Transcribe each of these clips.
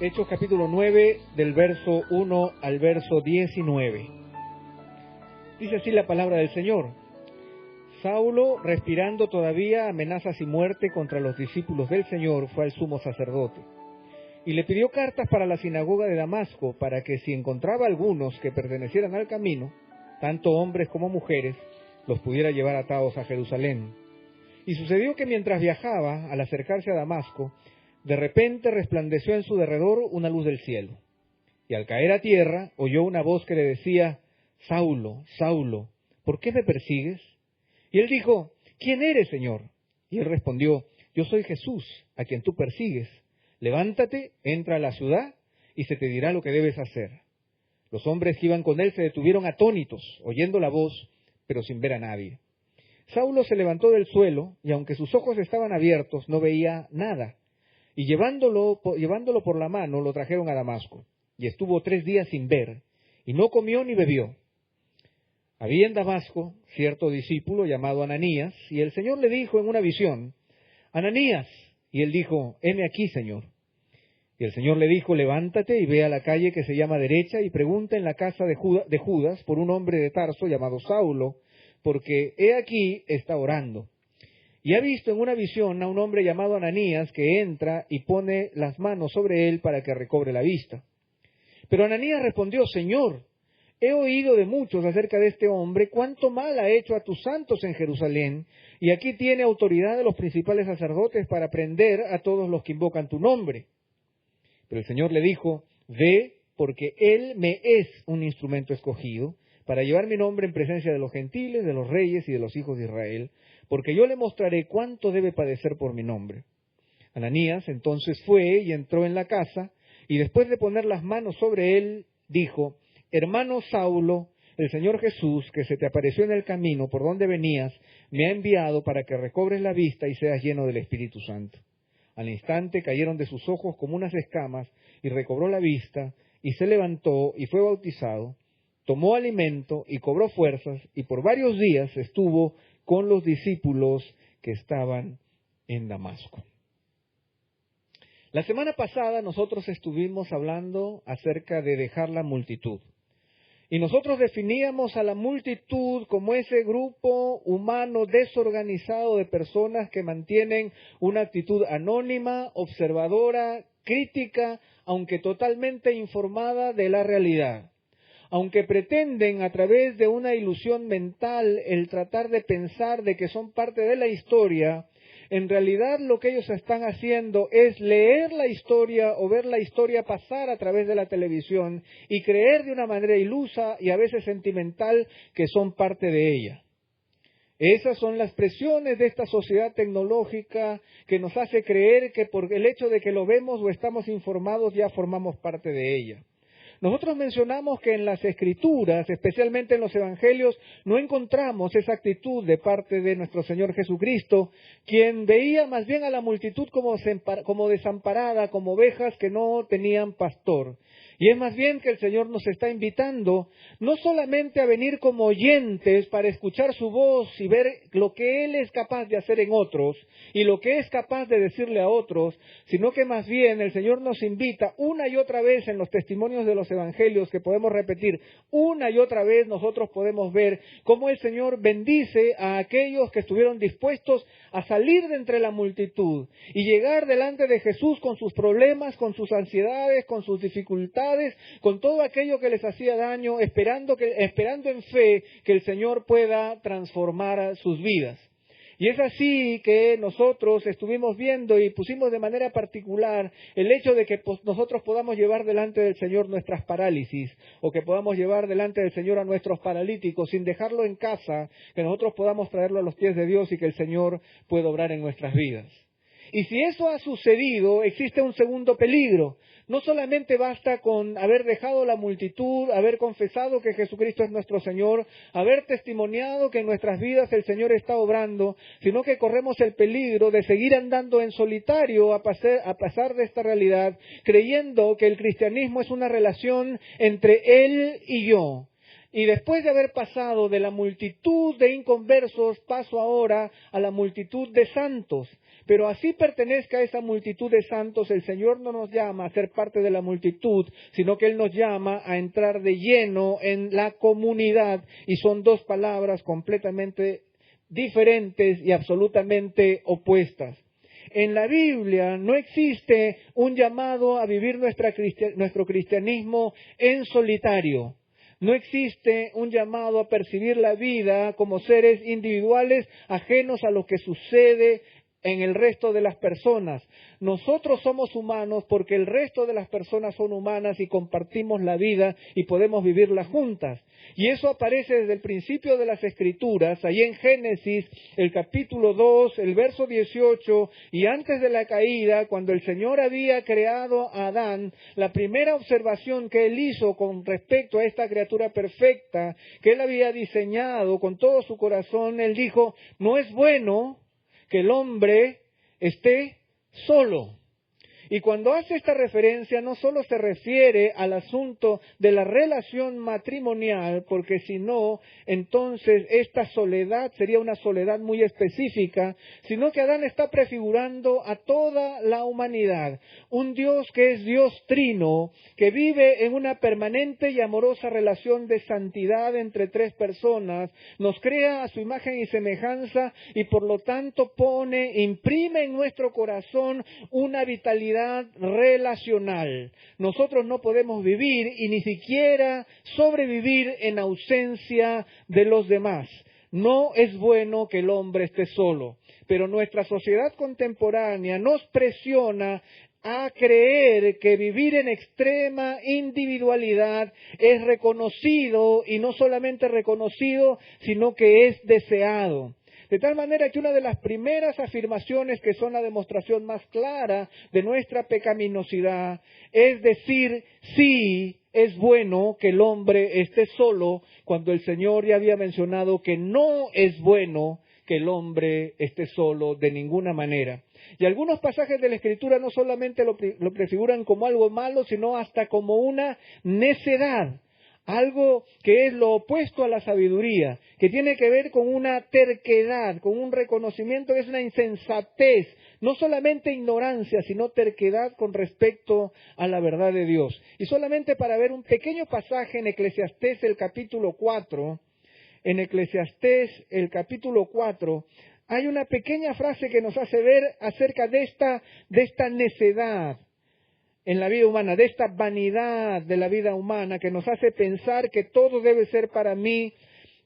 Hechos capítulo 9, del verso 1 al verso 19. Dice así la palabra del Señor. Saulo, respirando todavía amenazas y muerte contra los discípulos del Señor, fue al sumo sacerdote y le pidió cartas para la sinagoga de Damasco, para que si encontraba algunos que pertenecieran al camino, tanto hombres como mujeres, los pudiera llevar atados a Jerusalén. Y sucedió que mientras viajaba, al acercarse a Damasco, de repente resplandeció en su derredor una luz del cielo. Y al caer a tierra, oyó una voz que le decía: Saulo, Saulo, ¿por qué me persigues? Y él dijo: ¿Quién eres, Señor? Y él respondió: Yo soy Jesús, a quien tú persigues. Levántate, entra a la ciudad, y se te dirá lo que debes hacer. Los hombres que iban con él se detuvieron atónitos, oyendo la voz, pero sin ver a nadie. Saulo se levantó del suelo, y aunque sus ojos estaban abiertos, no veía nada. Y llevándolo por la mano, lo trajeron a Damasco. Y estuvo 3 días sin ver, y no comió ni bebió. Había en Damasco cierto discípulo llamado Ananías, y el Señor le dijo en una visión: Ananías. Y él dijo: heme aquí, Señor. Y el Señor le dijo: levántate y ve a la calle que se llama Derecha, y pregunta en la casa de Judas por un hombre de Tarso llamado Saulo, porque he aquí está orando. Y ha visto en una visión a un hombre llamado Ananías que entra y pone las manos sobre él para que recobre la vista. Pero Ananías respondió: Señor, he oído de muchos acerca de este hombre, cuánto mal ha hecho a tus santos en Jerusalén, y aquí tiene autoridad de los principales sacerdotes para prender a todos los que invocan tu nombre. Pero el Señor le dijo: ve, porque él me es un instrumento escogido para llevar mi nombre en presencia de los gentiles, de los reyes y de los hijos de Israel, porque yo le mostraré cuánto debe padecer por mi nombre. Ananías entonces fue y entró en la casa, y después de poner las manos sobre él, dijo: Hermano Saulo, el Señor Jesús, que se te apareció en el camino por donde venías, me ha enviado para que recobres la vista y seas lleno del Espíritu Santo. Al instante cayeron de sus ojos como unas escamas, y recobró la vista, y se levantó y fue bautizado, tomó alimento y cobró fuerzas, y por varios días estuvo con los discípulos que estaban en Damasco. La semana pasada nosotros estuvimos hablando acerca de dejar la multitud. Y nosotros definíamos a la multitud como ese grupo humano desorganizado de personas que mantienen una actitud anónima, observadora, crítica, aunque totalmente informada de la realidad. Aunque pretenden a través de una ilusión mental el tratar de pensar de que son parte de la historia, en realidad lo que ellos están haciendo es leer la historia o ver la historia pasar a través de la televisión y creer de una manera ilusa y a veces sentimental que son parte de ella. Esas son las presiones de esta sociedad tecnológica que nos hace creer que por el hecho de que lo vemos o estamos informados ya formamos parte de ella. Nosotros mencionamos que en las Escrituras, especialmente en los Evangelios, no encontramos esa actitud de parte de nuestro Señor Jesucristo, quien veía más bien a la multitud como desamparada, como ovejas que no tenían pastor. Y es más bien que el Señor nos está invitando no solamente a venir como oyentes para escuchar su voz y ver lo que Él es capaz de hacer en otros y lo que es capaz de decirle a otros, sino que más bien el Señor nos invita una y otra vez en los testimonios de los evangelios que podemos repetir una y otra vez. Nosotros podemos ver cómo el Señor bendice a aquellos que estuvieron dispuestos a salir de entre la multitud y llegar delante de Jesús con sus problemas, con sus ansiedades, con sus dificultades, con todo aquello que les hacía daño, esperando en fe que el Señor pueda transformar sus vidas. Y es así que nosotros estuvimos viendo y pusimos de manera particular el hecho de que nosotros podamos llevar delante del Señor nuestras parálisis, o que podamos llevar delante del Señor a nuestros paralíticos sin dejarlo en casa, que nosotros podamos traerlo a los pies de Dios y que el Señor pueda obrar en nuestras vidas. Y si eso ha sucedido, existe un segundo peligro. No solamente basta con haber dejado la multitud, haber confesado que Jesucristo es nuestro Señor, haber testimoniado que en nuestras vidas el Señor está obrando, sino que corremos el peligro de seguir andando en solitario a pasar de esta realidad, creyendo que el cristianismo es una relación entre Él y yo. Y después de haber pasado de la multitud de inconversos, paso ahora a la multitud de santos. Pero así pertenezca a esa multitud de santos, el Señor no nos llama a ser parte de la multitud, sino que Él nos llama a entrar de lleno en la comunidad. Y son dos palabras completamente diferentes y absolutamente opuestas. En la Biblia no existe un llamado a vivir nuestro cristianismo en solitario. No existe un llamado a percibir la vida como seres individuales ajenos a lo que sucede en el resto de las personas. Nosotros somos humanos porque el resto de las personas son humanas y compartimos la vida y podemos vivirla juntas. Y eso aparece desde el principio de las Escrituras, ahí en Génesis, el capítulo 2, el verso 18, y antes de la caída, cuando el Señor había creado a Adán, la primera observación que Él hizo con respecto a esta criatura perfecta, que Él había diseñado con todo su corazón, Él dijo, no es bueno que el hombre esté solo. Y cuando hace esta referencia no solo se refiere al asunto de la relación matrimonial, porque si no, entonces esta soledad sería una soledad muy específica, sino que Adán está prefigurando a toda la humanidad. Un Dios que es Dios trino, que vive en una permanente y amorosa relación de santidad entre tres personas, nos crea a su imagen y semejanza y por lo tanto imprime en nuestro corazón una vitalidad relacional. Nosotros no podemos vivir y ni siquiera sobrevivir en ausencia de los demás. No es bueno que el hombre esté solo, pero nuestra sociedad contemporánea nos presiona a creer que vivir en extrema individualidad es reconocido y no solamente reconocido, sino que es deseado. De tal manera que una de las primeras afirmaciones que son la demostración más clara de nuestra pecaminosidad es decir, sí, es bueno que el hombre esté solo, cuando el Señor ya había mencionado que no es bueno que el hombre esté solo de ninguna manera. Y algunos pasajes de la Escritura no solamente lo prefiguran como algo malo, sino hasta como una necedad. Algo que es lo opuesto a la sabiduría, que tiene que ver con una terquedad, con un reconocimiento que es una insensatez, no solamente ignorancia, sino terquedad con respecto a la verdad de Dios. Y solamente para ver un pequeño pasaje en Eclesiastés el capítulo 4, hay una pequeña frase que nos hace ver acerca de esta necedad en la vida humana, de esta vanidad de la vida humana que nos hace pensar que todo debe ser para mí,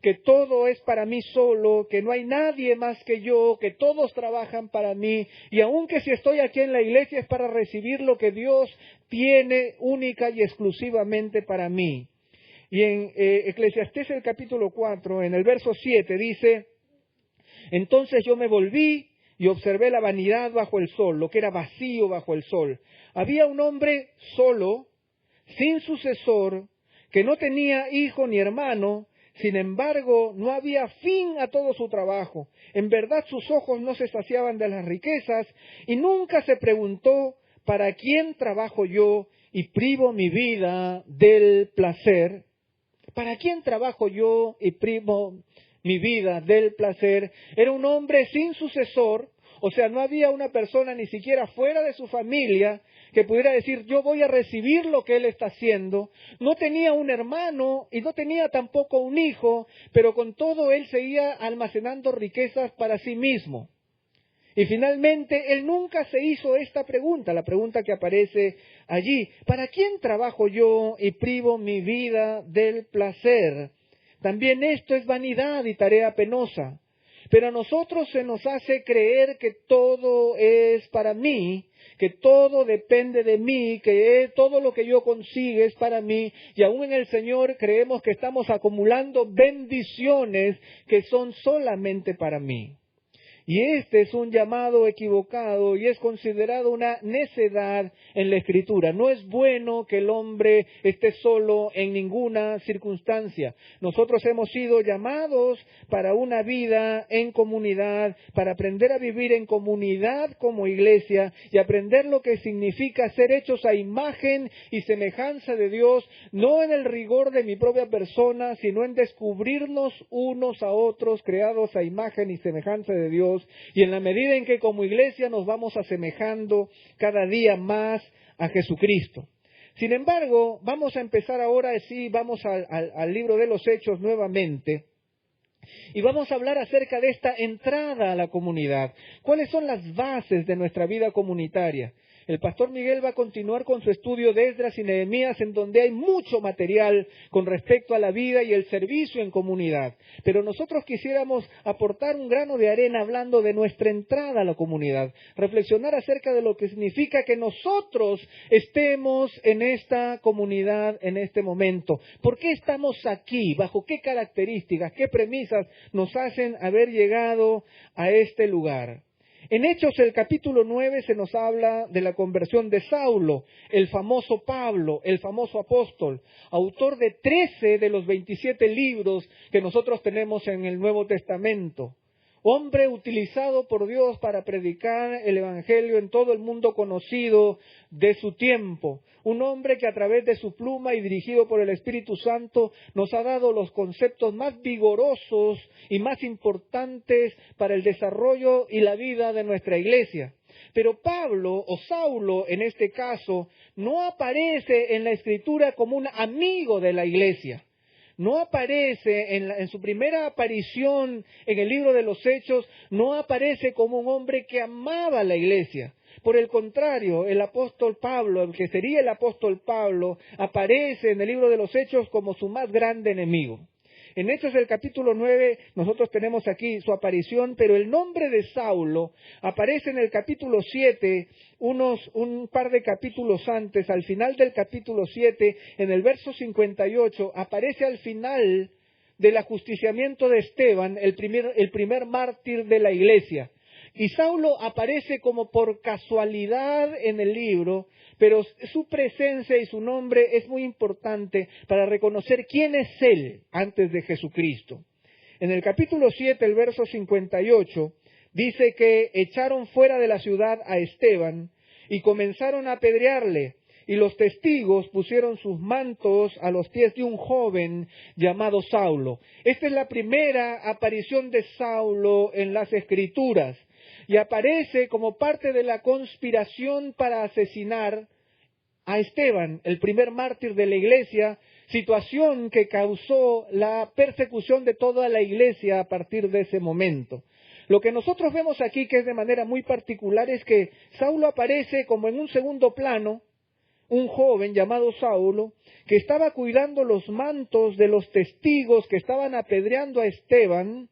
que todo es para mí solo, que no hay nadie más que yo, que todos trabajan para mí, y aunque si estoy aquí en la iglesia es para recibir lo que Dios tiene única y exclusivamente para mí. Y en Eclesiastés el capítulo 4, en el verso 7 dice, entonces yo me volví y observé la vanidad bajo el sol, lo que era vacío bajo el sol. Había un hombre solo, sin sucesor, que no tenía hijo ni hermano, sin embargo no había fin a todo su trabajo. En verdad sus ojos no se saciaban de las riquezas y nunca se preguntó, ¿para quién trabajo yo y privo mi vida del placer? ¿Para quién trabajo yo y privo mi vida del placer? Era un hombre sin sucesor, o sea, no había una persona ni siquiera fuera de su familia que pudiera decir, yo voy a recibir lo que él está haciendo. No tenía un hermano y no tenía tampoco un hijo, pero con todo él seguía almacenando riquezas para sí mismo. Y finalmente, él nunca se hizo esta pregunta, la pregunta que aparece allí, ¿para quién trabajo yo y privo mi vida del placer? También esto es vanidad y tarea penosa. Pero a nosotros se nos hace creer que todo es para mí, que todo depende de mí, que todo lo que yo consigo es para mí, y aún en el Señor creemos que estamos acumulando bendiciones que son solamente para mí. Y este es un llamado equivocado y es considerado una necedad en la Escritura. No es bueno que el hombre esté solo en ninguna circunstancia. Nosotros hemos sido llamados para una vida en comunidad, para aprender a vivir en comunidad como iglesia y aprender lo que significa ser hechos a imagen y semejanza de Dios, no en el rigor de mi propia persona, sino en descubrirnos unos a otros, creados a imagen y semejanza de Dios, y en la medida en que como iglesia nos vamos asemejando cada día más a Jesucristo. Sin embargo, vamos a empezar ahora, sí, vamos al libro de los Hechos nuevamente, y vamos a hablar acerca de esta entrada a la comunidad. ¿Cuáles son las bases de nuestra vida comunitaria? El pastor Miguel va a continuar con su estudio de Esdras y Nehemías, en donde hay mucho material con respecto a la vida y el servicio en comunidad. Pero nosotros quisiéramos aportar un grano de arena hablando de nuestra entrada a la comunidad, reflexionar acerca de lo que significa que nosotros estemos en esta comunidad en este momento. ¿Por qué estamos aquí? ¿Bajo qué características, qué premisas nos hacen haber llegado a este lugar? En Hechos, el capítulo 9, se nos habla de la conversión de Saulo, el famoso Pablo, el famoso apóstol, autor de 13 de los 27 libros que nosotros tenemos en el Nuevo Testamento. Hombre utilizado por Dios para predicar el Evangelio en todo el mundo conocido de su tiempo. Un hombre que a través de su pluma y dirigido por el Espíritu Santo nos ha dado los conceptos más vigorosos y más importantes para el desarrollo y la vida de nuestra iglesia. Pero Pablo, o Saulo en este caso, no aparece en la Escritura como un amigo de la iglesia. No aparece en su primera aparición en el libro de los Hechos, no aparece como un hombre que amaba a la iglesia. Por el contrario, el apóstol Pablo, el que sería el apóstol Pablo, aparece en el libro de los Hechos como su más grande enemigo. En Hechos del capítulo 9 nosotros tenemos aquí su aparición, pero el nombre de Saulo aparece en el capítulo 7, un par de capítulos antes, al final del capítulo 7, en el verso 58, aparece al final del ajusticiamiento de Esteban, el primer mártir de la iglesia. Y Saulo aparece como por casualidad en el libro, pero su presencia y su nombre es muy importante para reconocer quién es él antes de Jesucristo. En el capítulo 7, el verso 58, dice que echaron fuera de la ciudad a Esteban y comenzaron a apedrearle, y los testigos pusieron sus mantos a los pies de un joven llamado Saulo. Esta es la primera aparición de Saulo en las Escrituras. Y aparece como parte de la conspiración para asesinar a Esteban, el primer mártir de la iglesia, situación que causó la persecución de toda la iglesia a partir de ese momento. Lo que nosotros vemos aquí, que es de manera muy particular, es que Saulo aparece como en un segundo plano, un joven llamado Saulo, que estaba cuidando los mantos de los testigos que estaban apedreando a Esteban.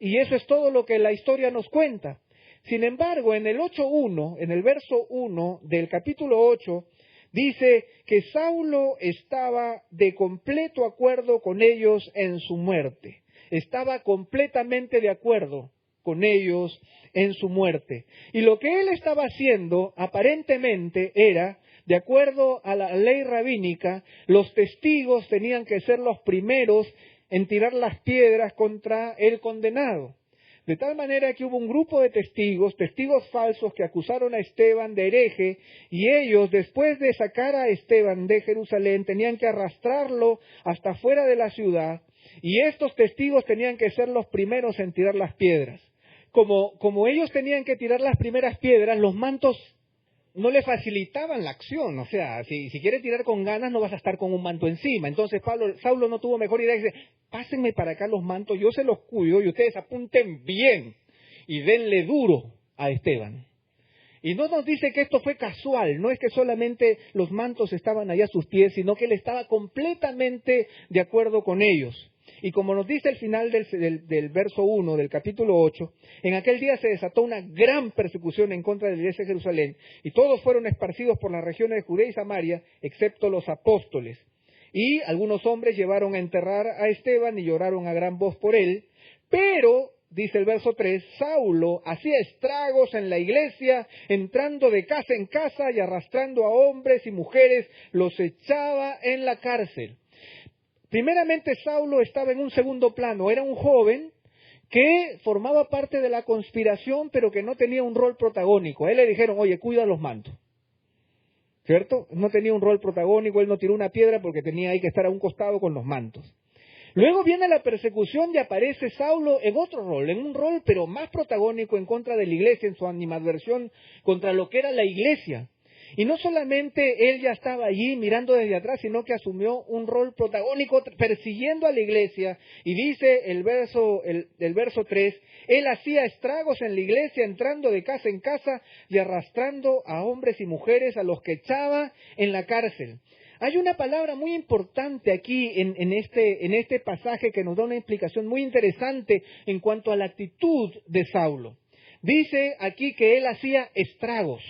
Y eso es todo lo que la historia nos cuenta. Sin embargo, en el 8.1, en el verso 1 del capítulo 8, dice que Saulo estaba de completo acuerdo con ellos en su muerte. Estaba completamente de acuerdo con ellos en su muerte. Y lo que él estaba haciendo, aparentemente, era, de acuerdo a la ley rabínica, los testigos tenían que ser los primeros en tirar las piedras contra el condenado. De tal manera que hubo un grupo de testigos falsos que acusaron a Esteban de hereje, y ellos, después de sacar a Esteban de Jerusalén, tenían que arrastrarlo hasta fuera de la ciudad, y estos testigos tenían que ser los primeros en tirar las piedras. Como ellos tenían que tirar las primeras piedras, los mantos no le facilitaban la acción. O sea, si quieres tirar con ganas, no vas a estar con un manto encima. Entonces Saulo no tuvo mejor idea. Dice, pásenme para acá los mantos, yo se los cuido y ustedes apunten bien y denle duro a Esteban. Y no nos dice que esto fue casual, no es que solamente los mantos estaban allá a sus pies, sino que él estaba completamente de acuerdo con ellos. Y como nos dice el final del verso 1 del capítulo 8, en aquel día se desató una gran persecución en contra de la iglesia de Jerusalén, y todos fueron esparcidos por las regiones de Judea y Samaria, excepto los apóstoles. Y algunos hombres llevaron a enterrar a Esteban y lloraron a gran voz por él, pero dice el verso 3, Saulo hacía estragos en la iglesia, entrando de casa en casa y arrastrando a hombres y mujeres, los echaba en la cárcel. Primeramente, Saulo estaba en un segundo plano, era un joven que formaba parte de la conspiración, pero que no tenía un rol protagónico. A él le dijeron, oye, cuida los mantos, ¿cierto? No tenía un rol protagónico, él no tiró una piedra porque tenía ahí que estar a un costado con los mantos. Luego viene la persecución y aparece Saulo en otro rol, en un rol pero más protagónico en contra de la iglesia, en su animadversión contra lo que era la iglesia. Y no solamente él ya estaba allí mirando desde atrás, sino que asumió un rol protagónico persiguiendo a la iglesia. Y dice el verso 3, él hacía estragos en la iglesia, entrando de casa en casa y arrastrando a hombres y mujeres a los que echaba en la cárcel. Hay una palabra muy importante aquí en este pasaje que nos da una explicación muy interesante en cuanto a la actitud de Saulo. Dice aquí que él hacía estragos,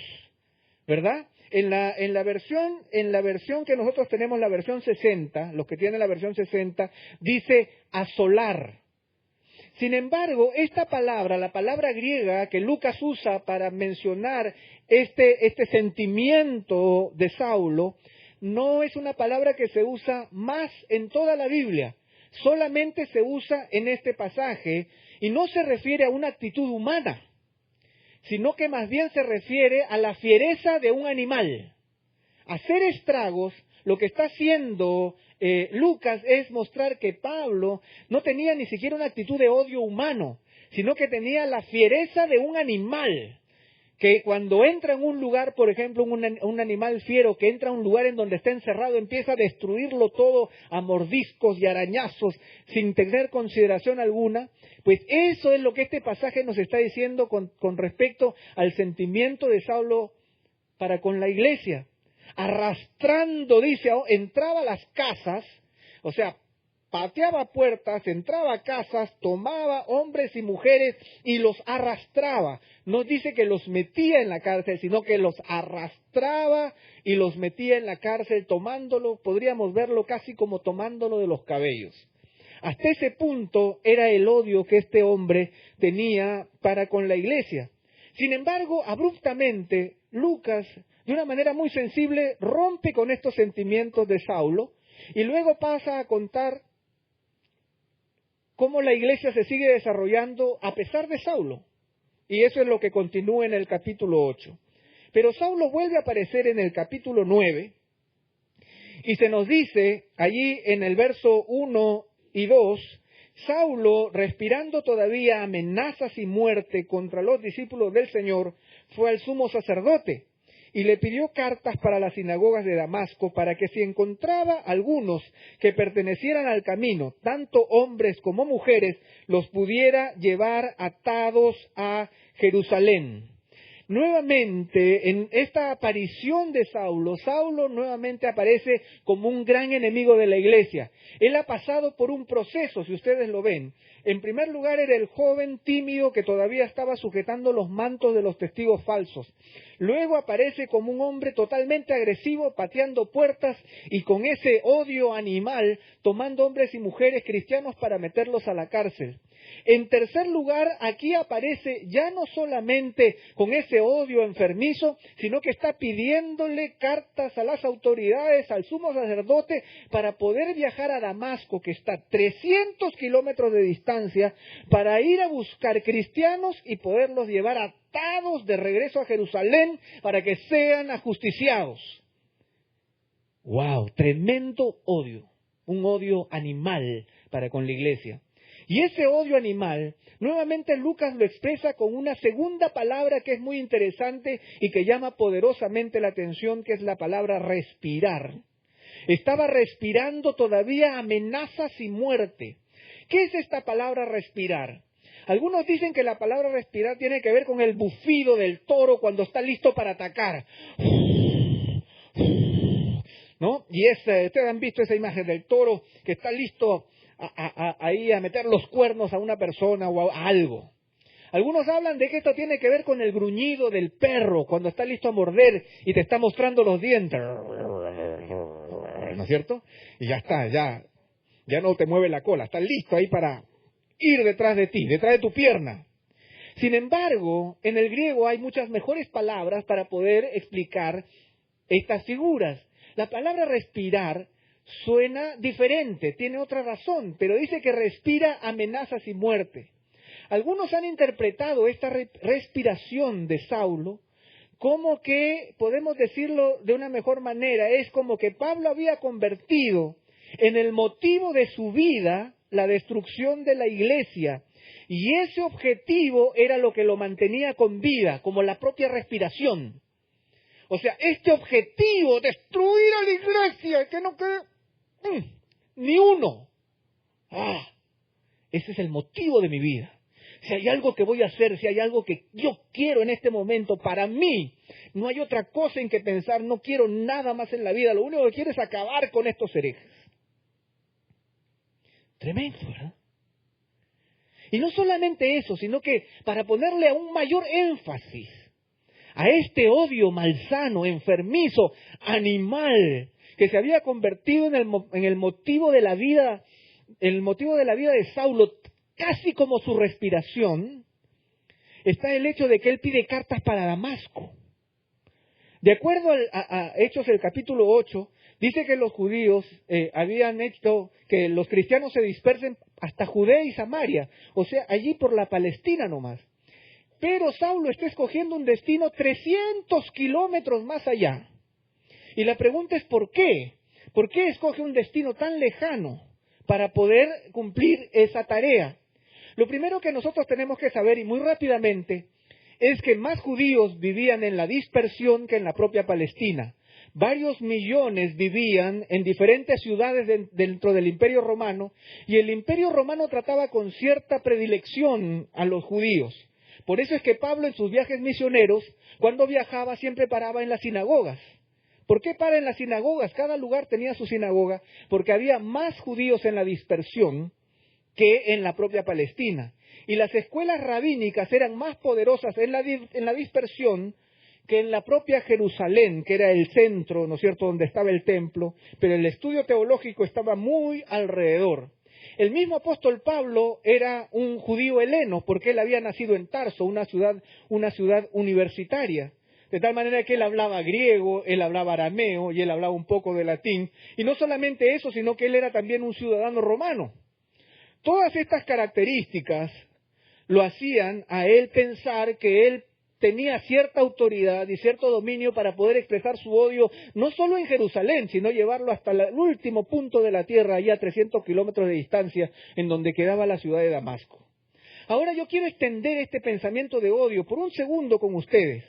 ¿verdad? En la versión que nosotros tenemos, la versión 60, los que tienen la versión 60, dice asolar. Sin embargo, esta palabra, la palabra griega que Lucas usa para mencionar este sentimiento de Saulo, no es una palabra que se usa más en toda la Biblia. Solamente se usa en este pasaje y no se refiere a una actitud humana, sino que más bien se refiere a la fiereza de un animal. Hacer estragos, lo que está haciendo Lucas es mostrar que Pablo no tenía ni siquiera una actitud de odio humano, sino que tenía la fiereza de un animal, que cuando entra en un lugar, por ejemplo, un animal fiero que entra a un lugar en donde está encerrado, empieza a destruirlo todo a mordiscos y arañazos sin tener consideración alguna. Pues eso es lo que este pasaje nos está diciendo con respecto al sentimiento de Saulo para con la iglesia. Arrastrando, dice, entraba a las casas, o sea, pateaba puertas, entraba a casas, tomaba hombres y mujeres y los arrastraba. No dice que los metía en la cárcel, sino que los arrastraba y los metía en la cárcel, tomándolo, podríamos verlo casi como tomándolo de los cabellos. Hasta ese punto era el odio que este hombre tenía para con la iglesia. Sin embargo, abruptamente, Lucas, de una manera muy sensible, rompe con estos sentimientos de Saulo y luego pasa a contar cómo la iglesia se sigue desarrollando a pesar de Saulo. Y eso es lo que continúa en el capítulo 8. Pero Saulo vuelve a aparecer en el capítulo 9 y se nos dice allí en el verso 1 y 2, Saulo, respirando todavía amenazas y muerte contra los discípulos del Señor, fue al sumo sacerdote y le pidió cartas para las sinagogas de Damasco, para que si encontraba algunos que pertenecieran al camino, tanto hombres como mujeres, los pudiera llevar atados a Jerusalén. Nuevamente, en esta aparición de Saulo, Saulo nuevamente aparece como un gran enemigo de la iglesia. Él ha pasado por un proceso, si ustedes lo ven. En primer lugar, era el joven tímido que todavía estaba sujetando los mantos de los testigos falsos. Luego aparece como un hombre totalmente agresivo, pateando puertas y con ese odio animal, tomando hombres y mujeres cristianos para meterlos a la cárcel. En tercer lugar, aquí aparece ya no solamente con ese odio enfermizo, sino que está pidiéndole cartas a las autoridades, al sumo sacerdote, para poder viajar a Damasco, que está a 300 kilómetros de distancia, para ir a buscar cristianos y poderlos llevar atados de regreso a Jerusalén para que sean ajusticiados. ¡Wow! Tremendo odio, un odio animal para con la iglesia. Y ese odio animal, nuevamente Lucas lo expresa con una segunda palabra que es muy interesante y que llama poderosamente la atención, que es la palabra respirar. Estaba respirando todavía amenazas y muerte. ¿Qué es esta palabra respirar? Algunos dicen que la palabra respirar tiene que ver con el bufido del toro cuando está listo para atacar. ¿No? Y ustedes han visto esa imagen del toro que está listo ahí a meter los cuernos a una persona o a algo. Algunos hablan de que esto tiene que ver con el gruñido del perro cuando está listo a morder y te está mostrando los dientes. ¿No es cierto? Y ya está, ya no te mueve la cola, está listo ahí para ir detrás de ti, detrás de tu pierna. Sin embargo, en el griego hay muchas mejores palabras para poder explicar estas figuras. La palabra respirar suena diferente, tiene otra razón, pero dice que respira amenazas y muerte. Algunos han interpretado esta respiración de Saulo como que, podemos decirlo de una mejor manera, es como que Pablo había convertido en el motivo de su vida la destrucción de la iglesia, y ese objetivo era lo que lo mantenía con vida, como la propia respiración. O sea, este objetivo, destruir a la iglesia, que no quede ni uno. Ese es el motivo de mi vida. Si hay algo que voy a hacer, si hay algo que yo quiero en este momento, para mí, no hay otra cosa en que pensar, no quiero nada más en la vida, lo único que quiero es acabar con estos herejes. Tremendo, ¿verdad? Y no solamente eso, sino que para ponerle aún mayor énfasis a este odio malsano, enfermizo, animal, que se había convertido en el motivo de la vida, de Saulo, casi como su respiración, está el hecho de que él pide cartas para Damasco. De acuerdo a Hechos el capítulo 8, dice que los judíos habían hecho que los cristianos se dispersen hasta Judea y Samaria, o sea, allí por la Palestina nomás. Pero Saulo está escogiendo un destino 300 kilómetros más allá. Y la pregunta es ¿por qué? ¿Por qué escoge un destino tan lejano para poder cumplir esa tarea? Lo primero que nosotros tenemos que saber, y muy rápidamente, es que más judíos vivían en la dispersión que en la propia Palestina. Varios millones vivían en diferentes ciudades dentro del Imperio Romano, y el Imperio Romano trataba con cierta predilección a los judíos. Por eso es que Pablo en sus viajes misioneros, cuando viajaba, siempre paraba en las sinagogas. ¿Por qué para en las sinagogas? Cada lugar tenía su sinagoga, porque había más judíos en la dispersión que en la propia Palestina. Y las escuelas rabínicas eran más poderosas en la dispersión que en la propia Jerusalén, que era el centro, ¿no es cierto?, donde estaba el templo, pero el estudio teológico estaba muy alrededor. El mismo apóstol Pablo era un judío heleno, porque él había nacido en Tarso, una ciudad universitaria. De tal manera que él hablaba griego, él hablaba arameo y él hablaba un poco de latín. Y no solamente eso, sino que él era también un ciudadano romano. Todas estas características lo hacían a él pensar que él tenía cierta autoridad y cierto dominio para poder expresar su odio, no solo en Jerusalén, sino llevarlo hasta el último punto de la tierra, allá a 300 kilómetros de distancia, en donde quedaba la ciudad de Damasco. Ahora yo quiero extender este pensamiento de odio por un segundo con ustedes,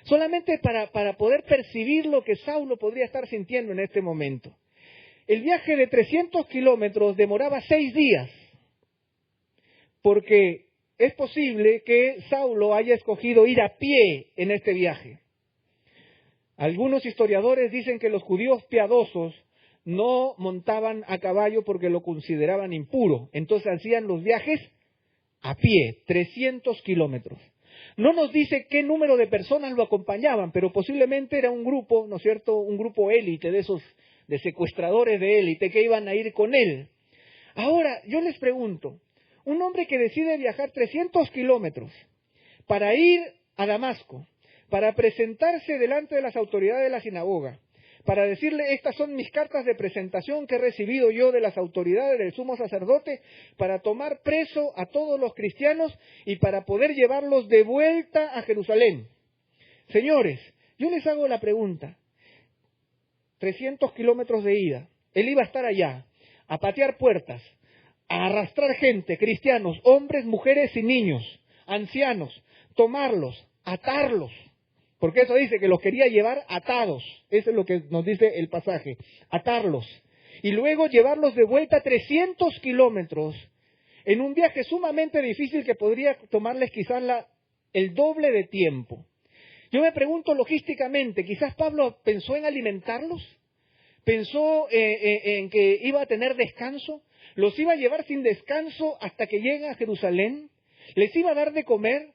solamente para poder percibir lo que Saulo podría estar sintiendo en este momento. El viaje de 300 kilómetros demoraba 6 días, porque es posible que Saulo haya escogido ir a pie en este viaje. Algunos historiadores dicen que los judíos piadosos no montaban a caballo porque lo consideraban impuro, entonces hacían los viajes a pie, 300 kilómetros. No nos dice qué número de personas lo acompañaban, pero posiblemente era un grupo, ¿no es cierto?, un grupo élite de esos, de secuestradores de élite que iban a ir con él. Ahora, yo les pregunto, un hombre que decide viajar 300 kilómetros para ir a Damasco, para presentarse delante de las autoridades de la sinagoga, para decirle, estas son mis cartas de presentación que he recibido yo de las autoridades del sumo sacerdote, para tomar preso a todos los cristianos y para poder llevarlos de vuelta a Jerusalén. Señores, yo les hago la pregunta, 300 kilómetros de ida, él iba a estar allá, a patear puertas, a arrastrar gente, cristianos, hombres, mujeres y niños, ancianos, tomarlos, atarlos, porque eso dice que los quería llevar atados, eso es lo que nos dice el pasaje, atarlos, y luego llevarlos de vuelta 300 kilómetros, en un viaje sumamente difícil que podría tomarles quizás el doble de tiempo. Yo me pregunto logísticamente, quizás Pablo pensó en alimentarlos, pensó en que iba a tener descanso, los iba a llevar sin descanso hasta que lleguen a Jerusalén, les iba a dar de comer.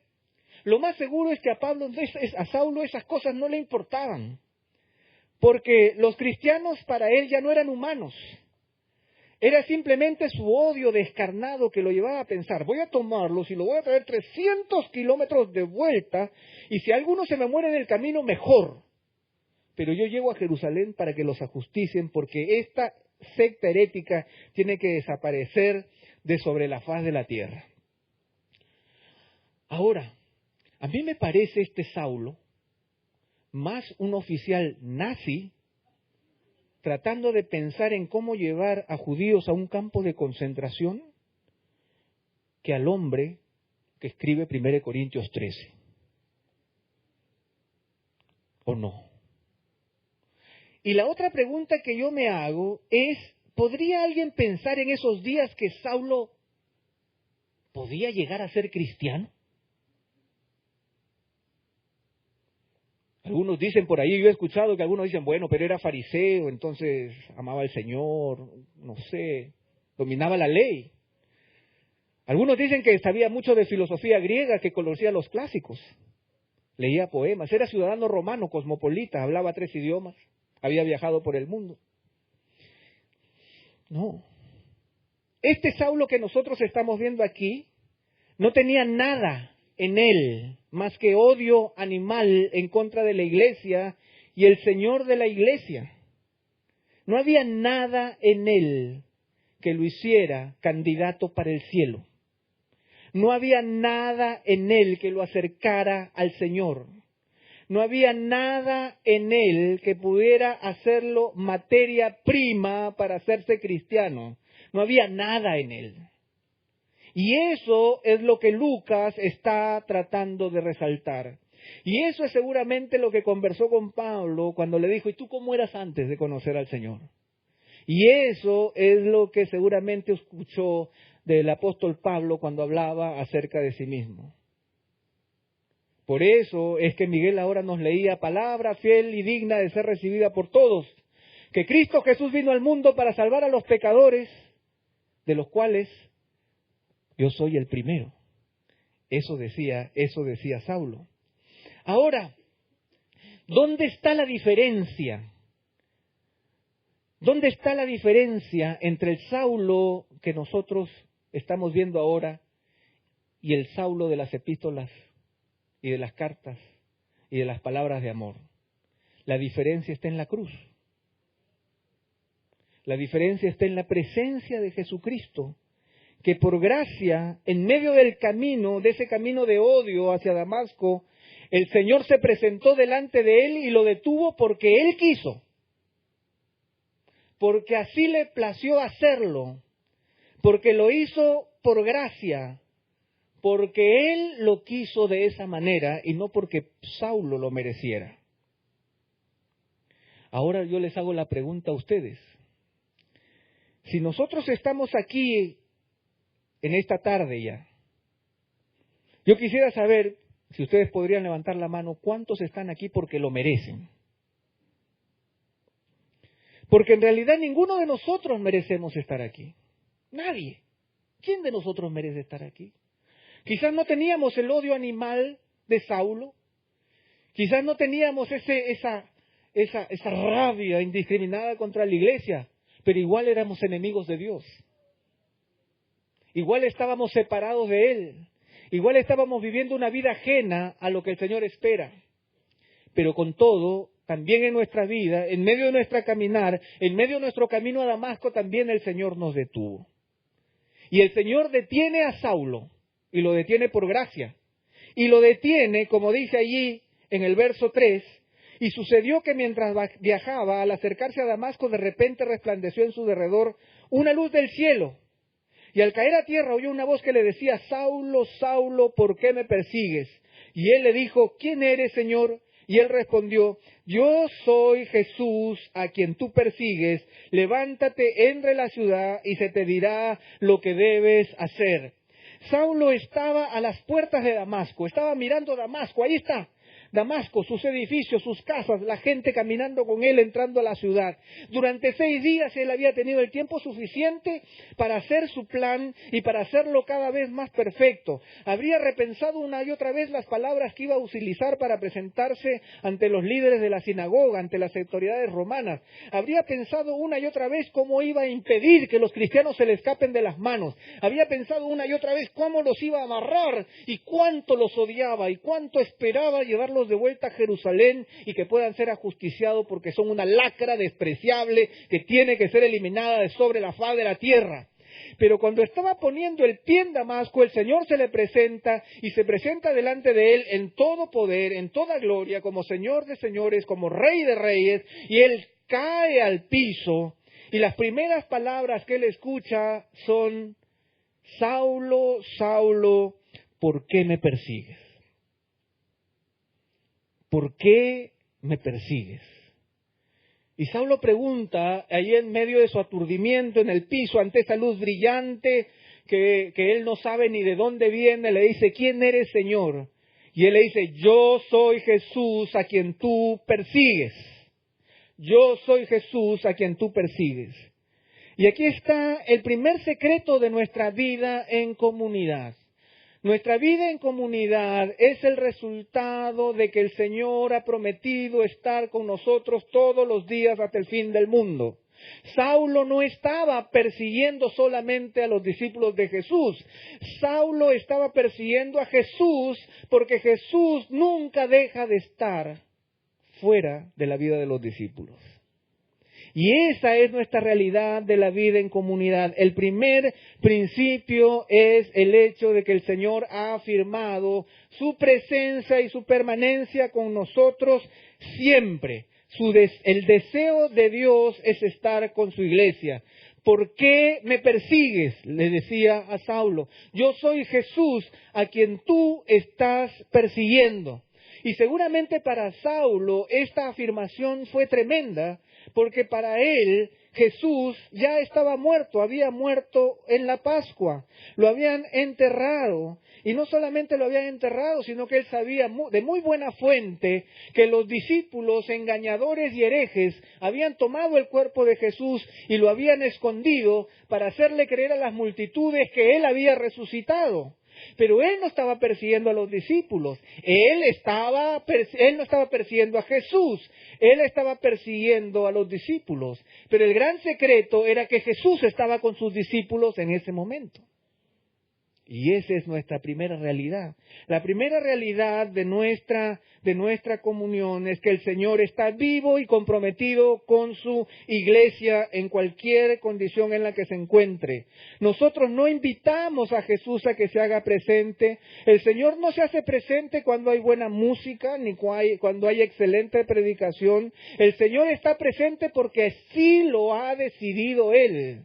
Lo más seguro es que a Saulo esas cosas no le importaban, porque los cristianos para él ya no eran humanos, Era simplemente su odio descarnado que lo llevaba a pensar, voy a tomarlos y lo voy a traer 300 kilómetros de vuelta, y si alguno se me muere en el camino, mejor. Pero yo llego a Jerusalén para que los ajusticien, porque esta secta herética tiene que desaparecer de sobre la faz de la tierra. Ahora, a mí me parece este Saulo más un oficial nazi tratando de pensar en cómo llevar a judíos a un campo de concentración que al hombre que escribe 1 Corintios 13. ¿O no? Y la otra pregunta que yo me hago es, ¿podría alguien pensar en esos días que Saulo podía llegar a ser cristiano? Algunos dicen por ahí, yo he escuchado que algunos dicen, bueno, pero era fariseo, entonces amaba al Señor, no sé, dominaba la ley. Algunos dicen que sabía mucho de filosofía griega, que conocía los clásicos, leía poemas, era ciudadano romano, cosmopolita, hablaba 3 idiomas, había viajado por el mundo. No. Este Saulo que nosotros estamos viendo aquí no tenía nada en él más que odio animal en contra de la iglesia y el Señor de la iglesia. No había nada en él que lo hiciera candidato para el cielo. No había nada en él que lo acercara al Señor. No había nada en él que pudiera hacerlo materia prima para hacerse cristiano. No había nada en él. Y eso es lo que Lucas está tratando de resaltar. Y eso es seguramente lo que conversó con Pablo cuando le dijo, ¿y tú cómo eras antes de conocer al Señor? Y eso es lo que seguramente escuchó del apóstol Pablo cuando hablaba acerca de sí mismo. Por eso es que Miguel ahora nos leía palabra fiel y digna de ser recibida por todos, que Cristo Jesús vino al mundo para salvar a los pecadores, de los cuales yo soy el primero. Eso decía Saulo. Ahora, ¿dónde está la diferencia? ¿Dónde está la diferencia entre el Saulo que nosotros estamos viendo ahora y el Saulo de las epístolas y de las cartas y de las palabras de amor? La diferencia está en la cruz. La diferencia está en la presencia de Jesucristo, que por gracia, en medio del camino, de ese camino de odio hacia Damasco, el Señor se presentó delante de él y lo detuvo porque Él quiso. Porque así le plació hacerlo. Porque lo hizo por gracia. Porque Él lo quiso de esa manera y no porque Saulo lo mereciera. Ahora yo les hago la pregunta a ustedes. Si nosotros estamos aquí en esta tarde ya, yo quisiera saber, si ustedes podrían levantar la mano, ¿cuántos están aquí porque lo merecen? Porque en realidad ninguno de nosotros merecemos estar aquí. Nadie. ¿Quién de nosotros merece estar aquí? Quizás no teníamos el odio animal de Saulo. Quizás no teníamos esa rabia indiscriminada contra la iglesia. Pero igual éramos enemigos de Dios. Igual estábamos separados de Él. Igual estábamos viviendo una vida ajena a lo que el Señor espera. Pero con todo, también en nuestra vida, en medio de nuestra caminar, en medio de nuestro camino a Damasco, también el Señor nos detuvo. Y el Señor detiene a Saulo, y lo detiene por gracia. Y lo detiene, como dice allí en el verso 3, y sucedió que mientras viajaba, al acercarse a Damasco, de repente resplandeció en su derredor una luz del cielo. Y al caer a tierra oyó una voz que le decía, Saulo, Saulo, ¿por qué me persigues? Y él le dijo, ¿quién eres, Señor? Y él respondió, yo soy Jesús a quien tú persigues. Levántate, entra en la ciudad y se te dirá lo que debes hacer. Saulo estaba a las puertas de Damasco, estaba mirando Damasco, ahí está. Damasco, sus edificios, sus casas, la gente caminando con él entrando a la ciudad. Durante 6 días él había tenido el tiempo suficiente para hacer su plan y para hacerlo cada vez más perfecto. Habría repensado una y otra vez las palabras que iba a utilizar para presentarse ante los líderes de la sinagoga, ante las autoridades romanas. Habría pensado una y otra vez cómo iba a impedir que los cristianos se le escapen de las manos. Había pensado una y otra vez cómo los iba a amarrar y cuánto los odiaba y cuánto esperaba llevarlos de vuelta a Jerusalén y que puedan ser ajusticiados porque son una lacra despreciable que tiene que ser eliminada de sobre la faz de la tierra. Pero cuando estaba poniendo el pie en Damasco, el Señor se le presenta y se presenta delante de él en todo poder, en toda gloria, como Señor de señores, como Rey de reyes, y él cae al piso y las primeras palabras que él escucha son: Saulo, Saulo, ¿por qué me persigues? ¿Por qué me persigues? Y Saulo pregunta, ahí en medio de su aturdimiento, en el piso, ante esa luz brillante, que él no sabe ni de dónde viene, le dice: ¿quién eres, Señor? Y él le dice: yo soy Jesús a quien tú persigues. Yo soy Jesús a quien tú persigues. Y aquí está el primer secreto de nuestra vida en comunidad. Nuestra vida en comunidad es el resultado de que el Señor ha prometido estar con nosotros todos los días hasta el fin del mundo. Saulo no estaba persiguiendo solamente a los discípulos de Jesús. Saulo estaba persiguiendo a Jesús porque Jesús nunca deja de estar fuera de la vida de los discípulos. Y esa es nuestra realidad de la vida en comunidad. El primer principio es el hecho de que el Señor ha afirmado su presencia y su permanencia con nosotros siempre. El deseo de Dios es estar con su iglesia. ¿Por qué me persigues?, le decía a Saulo. Yo soy Jesús a quien tú estás persiguiendo. Y seguramente para Saulo esta afirmación fue tremenda, porque para él Jesús ya estaba muerto, había muerto en la Pascua, lo habían enterrado, y no solamente lo habían enterrado, sino que él sabía de muy buena fuente que los discípulos engañadores y herejes habían tomado el cuerpo de Jesús y lo habían escondido para hacerle creer a las multitudes que él había resucitado. Pero él no estaba persiguiendo a los discípulos, él no estaba persiguiendo a Jesús, él estaba persiguiendo a los discípulos. Pero el gran secreto era que Jesús estaba con sus discípulos en ese momento. Y esa es nuestra primera realidad. La primera realidad de nuestra comunión es que el Señor está vivo y comprometido con su iglesia en cualquier condición en la que se encuentre. Nosotros no invitamos a Jesús a que se haga presente. El Señor no se hace presente cuando hay buena música ni cuando hay excelente predicación. El Señor está presente porque sí lo ha decidido Él.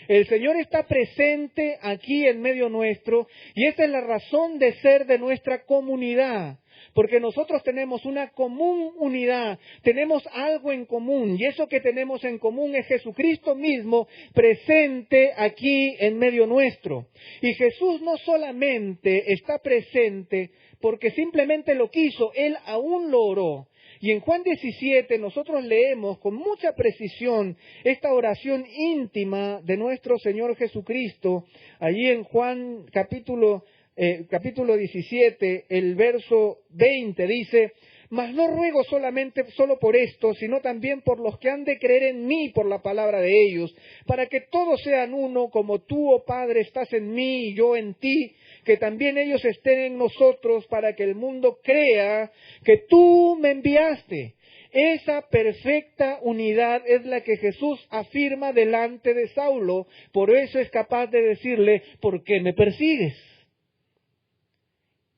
El Señor está presente aquí en medio nuestro y esa es la razón de ser de nuestra comunidad. Porque nosotros tenemos una común unidad, tenemos algo en común y eso que tenemos en común es Jesucristo mismo presente aquí en medio nuestro. Y Jesús no solamente está presente porque simplemente lo quiso, Él aún lo oró. Y en Juan 17 nosotros leemos con mucha precisión esta oración íntima de nuestro Señor Jesucristo. Allí en Juan capítulo 17, el verso 20 dice: mas no ruego solo por esto, sino también por los que han de creer en mí por la palabra de ellos, para que todos sean uno, como tú, oh Padre, estás en mí y yo en ti, que también ellos estén en nosotros, para que el mundo crea que tú me enviaste. Esa perfecta unidad es la que Jesús afirma delante de Saulo, por eso es capaz de decirle: ¿por qué me persigues?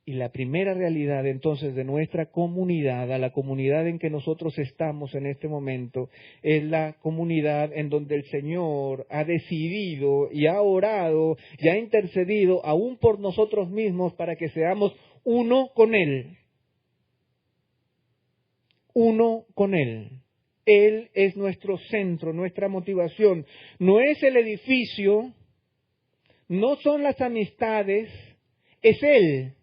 Y la primera realidad entonces de nuestra comunidad, a la comunidad en que nosotros estamos en este momento, es la comunidad en donde el Señor ha decidido y ha orado y ha intercedido aún por nosotros mismos para que seamos uno con Él. Uno con Él. Él es nuestro centro, nuestra motivación. No es el edificio, no son las amistades, es Él.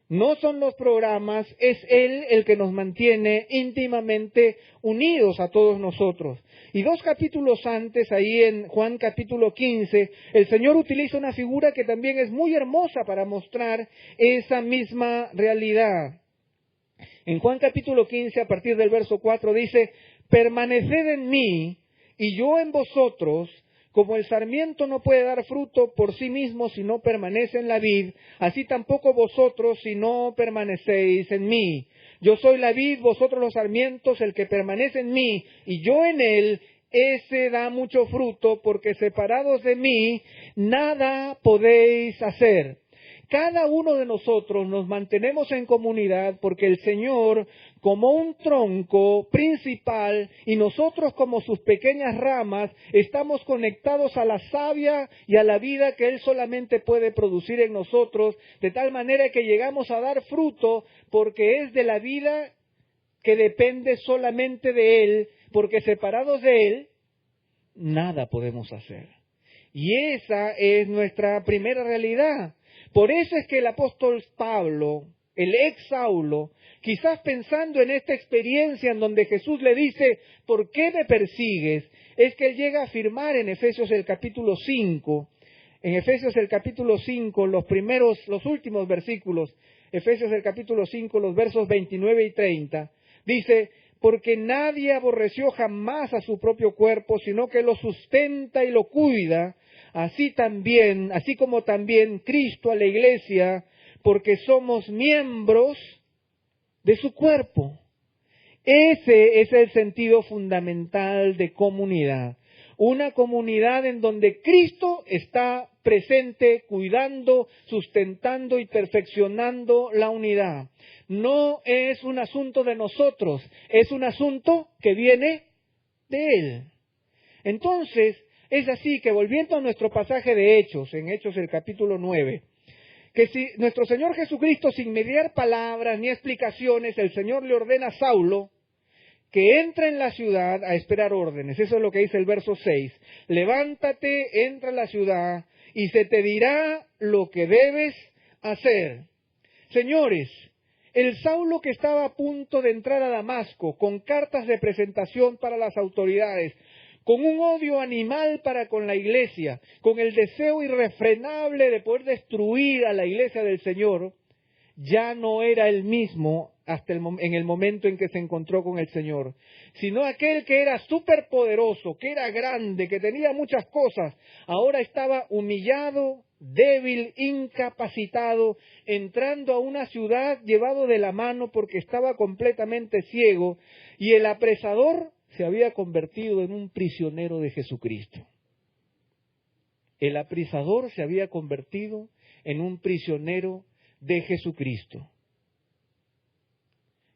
No son los programas, es Él el que nos mantiene íntimamente unidos a todos nosotros. Y 2 capítulos antes, ahí en Juan capítulo 15, el Señor utiliza una figura que también es muy hermosa para mostrar esa misma realidad. En Juan capítulo 15, a partir del verso 4, dice: permaneced en mí y yo en vosotros. Como el sarmiento no puede dar fruto por sí mismo si no permanece en la vid, así tampoco vosotros si no permanecéis en mí. Yo soy la vid, vosotros los sarmientos, el que permanece en mí y yo en él, ese da mucho fruto, porque separados de mí nada podéis hacer. Cada uno de nosotros nos mantenemos en comunidad porque el Señor, como un tronco principal y nosotros como sus pequeñas ramas, estamos conectados a la savia y a la vida que Él solamente puede producir en nosotros, de tal manera que llegamos a dar fruto porque es de la vida que depende solamente de Él, porque separados de Él, nada podemos hacer. Y esa es nuestra primera realidad. Por eso es que el apóstol Pablo, el ex Saulo, quizás pensando en esta experiencia en donde Jesús le dice, ¿por qué me persigues?, es que él llega a afirmar en Efesios el capítulo 5, los últimos versículos, Efesios el capítulo 5, los versos 29 y 30, dice: porque nadie aborreció jamás a su propio cuerpo, sino que lo sustenta y lo cuida, así como también Cristo a la iglesia, porque somos miembros de su cuerpo. Ese es el sentido fundamental de comunidad. Una comunidad en donde Cristo está presente, cuidando, sustentando y perfeccionando la unidad. No es un asunto de nosotros, es un asunto que viene de Él. Entonces, es así que, volviendo a nuestro pasaje de Hechos, en Hechos el capítulo 9, que si nuestro Señor Jesucristo, sin mediar palabras ni explicaciones, el Señor le ordena a Saulo que entre en la ciudad a esperar órdenes. Eso es lo que dice el verso 6. Levántate, entra a la ciudad y se te dirá lo que debes hacer. Señores, el Saulo que estaba a punto de entrar a Damasco con cartas de presentación para las autoridades, con un odio animal para con la iglesia, con el deseo irrefrenable de poder destruir a la iglesia del Señor, ya no era el mismo en el momento en que se encontró con el Señor, sino aquel que era superpoderoso, que era grande, que tenía muchas cosas, ahora estaba humillado, débil, incapacitado, entrando a una ciudad llevado de la mano porque estaba completamente ciego, y el apresador se había convertido en un prisionero de Jesucristo. El apresador se había convertido en un prisionero de Jesucristo.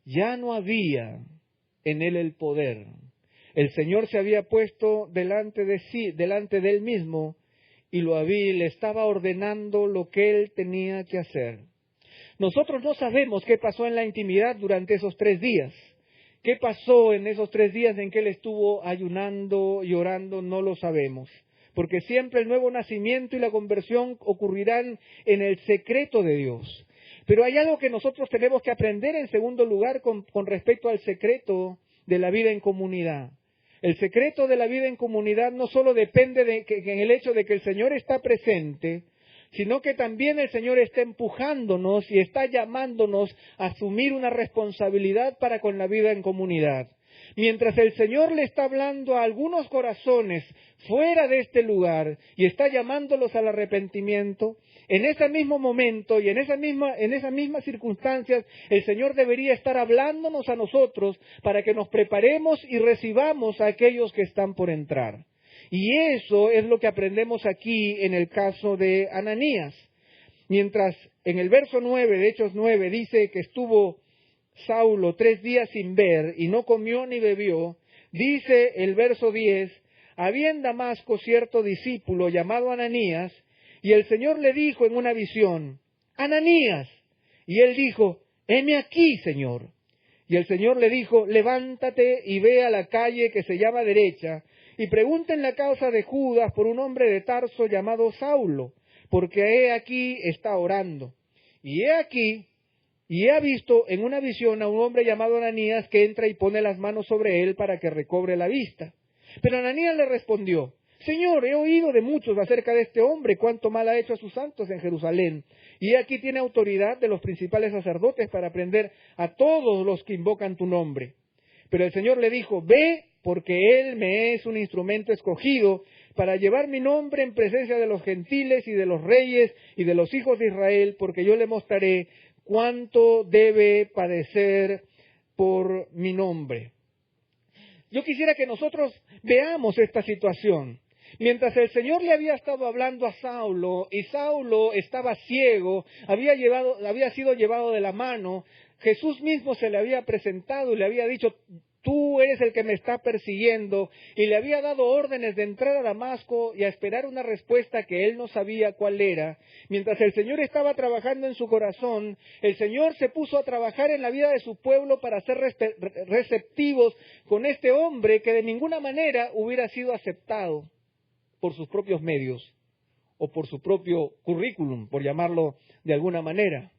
Ya no había en él el poder. El Señor se había puesto delante de él mismo y le estaba ordenando lo que él tenía que hacer. Nosotros no sabemos qué pasó en la intimidad durante esos 3 días. ¿Qué pasó en esos 3 días en que él estuvo ayunando y orando? No lo sabemos. Porque siempre el nuevo nacimiento y la conversión ocurrirán en el secreto de Dios. Pero hay algo que nosotros tenemos que aprender en segundo lugar con respecto al secreto de la vida en comunidad. El secreto de la vida en comunidad no solo depende en el hecho de que el Señor está presente, sino que también el Señor está empujándonos y está llamándonos a asumir una responsabilidad para con la vida en comunidad. Mientras el Señor le está hablando a algunos corazones fuera de este lugar y está llamándolos al arrepentimiento, en ese mismo momento y en esas mismas circunstancias, el Señor debería estar hablándonos a nosotros para que nos preparemos y recibamos a aquellos que están por entrar. Y eso es lo que aprendemos aquí en el caso de Ananías. Mientras en el verso 9 de Hechos 9 dice que estuvo Saulo 3 días sin ver y no comió ni bebió, dice el verso 10, había en Damasco cierto discípulo llamado Ananías, y el Señor le dijo en una visión, Ananías, y él dijo, heme aquí, Señor. Y el Señor le dijo, levántate y ve a la calle que se llama Derecha, y pregunta en la casa de Judas por un hombre de Tarso llamado Saulo, porque he aquí está orando. Y he aquí, y ha visto en una visión a un hombre llamado Ananías que entra y pone las manos sobre él para que recobre la vista. Pero Ananías le respondió: Señor, he oído de muchos acerca de este hombre, cuánto mal ha hecho a sus santos en Jerusalén, y aquí tiene autoridad de los principales sacerdotes para prender a todos los que invocan tu nombre. Pero el Señor le dijo: Ve, porque él me es un instrumento escogido para llevar mi nombre en presencia de los gentiles y de los reyes y de los hijos de Israel, porque yo le mostraré cuánto debe padecer por mi nombre. Yo quisiera que nosotros veamos esta situación. Mientras el Señor le había estado hablando a Saulo, y Saulo estaba ciego, había sido llevado de la mano, Jesús mismo se le había presentado y le había dicho: tú eres el que me está persiguiendo, y le había dado órdenes de entrar a Damasco y a esperar una respuesta que él no sabía cuál era. Mientras el Señor estaba trabajando en su corazón, el Señor se puso a trabajar en la vida de su pueblo para ser receptivos con este hombre que de ninguna manera hubiera sido aceptado por sus propios medios o por su propio currículum, por llamarlo de alguna manera.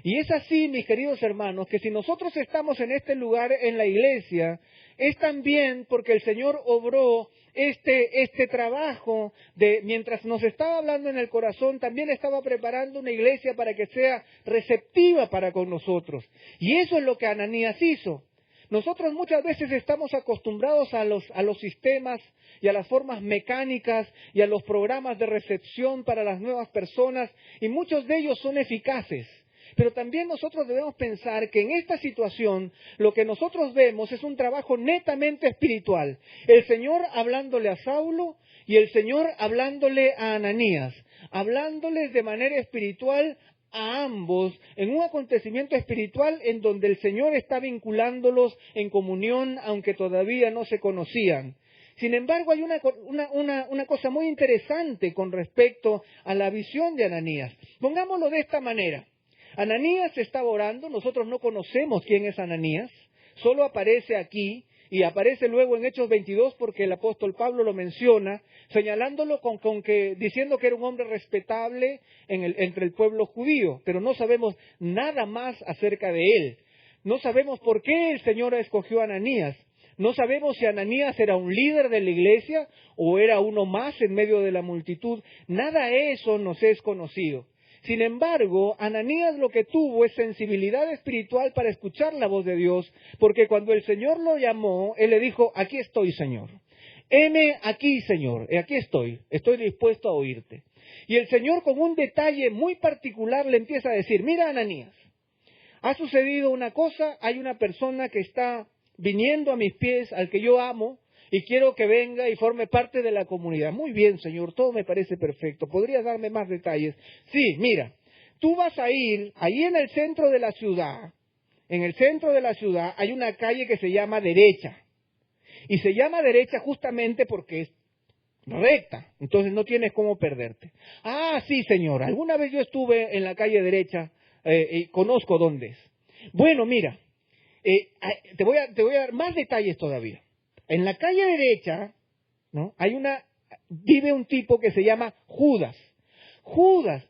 Y es así, mis queridos hermanos, que si nosotros estamos en este lugar, en la iglesia, es también porque el Señor obró este trabajo de, mientras nos estaba hablando en el corazón, también estaba preparando una iglesia para que sea receptiva para con nosotros. Y eso es lo que Ananías hizo. Nosotros muchas veces estamos acostumbrados a los sistemas y a las formas mecánicas y a los programas de recepción para las nuevas personas, y muchos de ellos son eficaces. Pero también nosotros debemos pensar que en esta situación lo que nosotros vemos es un trabajo netamente espiritual. El Señor hablándole a Saulo y el Señor hablándole a Ananías, hablándoles de manera espiritual a ambos en un acontecimiento espiritual en donde el Señor está vinculándolos en comunión, aunque todavía no se conocían. Sin embargo, hay una cosa muy interesante con respecto a la visión de Ananías. Pongámoslo de esta manera. Ananías estaba orando, nosotros no conocemos quién es Ananías, solo aparece aquí y aparece luego en Hechos 22 porque el apóstol Pablo lo menciona, señalándolo diciendo que era un hombre respetable entre el pueblo judío, pero no sabemos nada más acerca de él. No sabemos por qué el Señor escogió a Ananías. No sabemos si Ananías era un líder de la iglesia o era uno más en medio de la multitud. Nada de eso nos es conocido. Sin embargo, Ananías lo que tuvo es sensibilidad espiritual para escuchar la voz de Dios, porque cuando el Señor lo llamó, él le dijo: aquí estoy, Señor. Heme aquí, Señor, aquí estoy dispuesto a oírte. Y el Señor, con un detalle muy particular, le empieza a decir: mira, Ananías, ha sucedido una cosa, hay una persona que está viniendo a mis pies, al que yo amo, y quiero que venga y forme parte de la comunidad. Muy bien, Señor, todo me parece perfecto. ¿Podrías darme más detalles? Sí, mira, tú vas a ir, ahí en el centro de la ciudad, hay una calle que se llama Derecha. Y se llama Derecha justamente porque es recta, entonces no tienes cómo perderte. Ah, sí, Señor, alguna vez yo estuve en la calle Derecha y conozco dónde es. Bueno, mira, te voy a dar más detalles todavía. En la calle Derecha, ¿no?, vive un tipo que se llama Judas. Judas,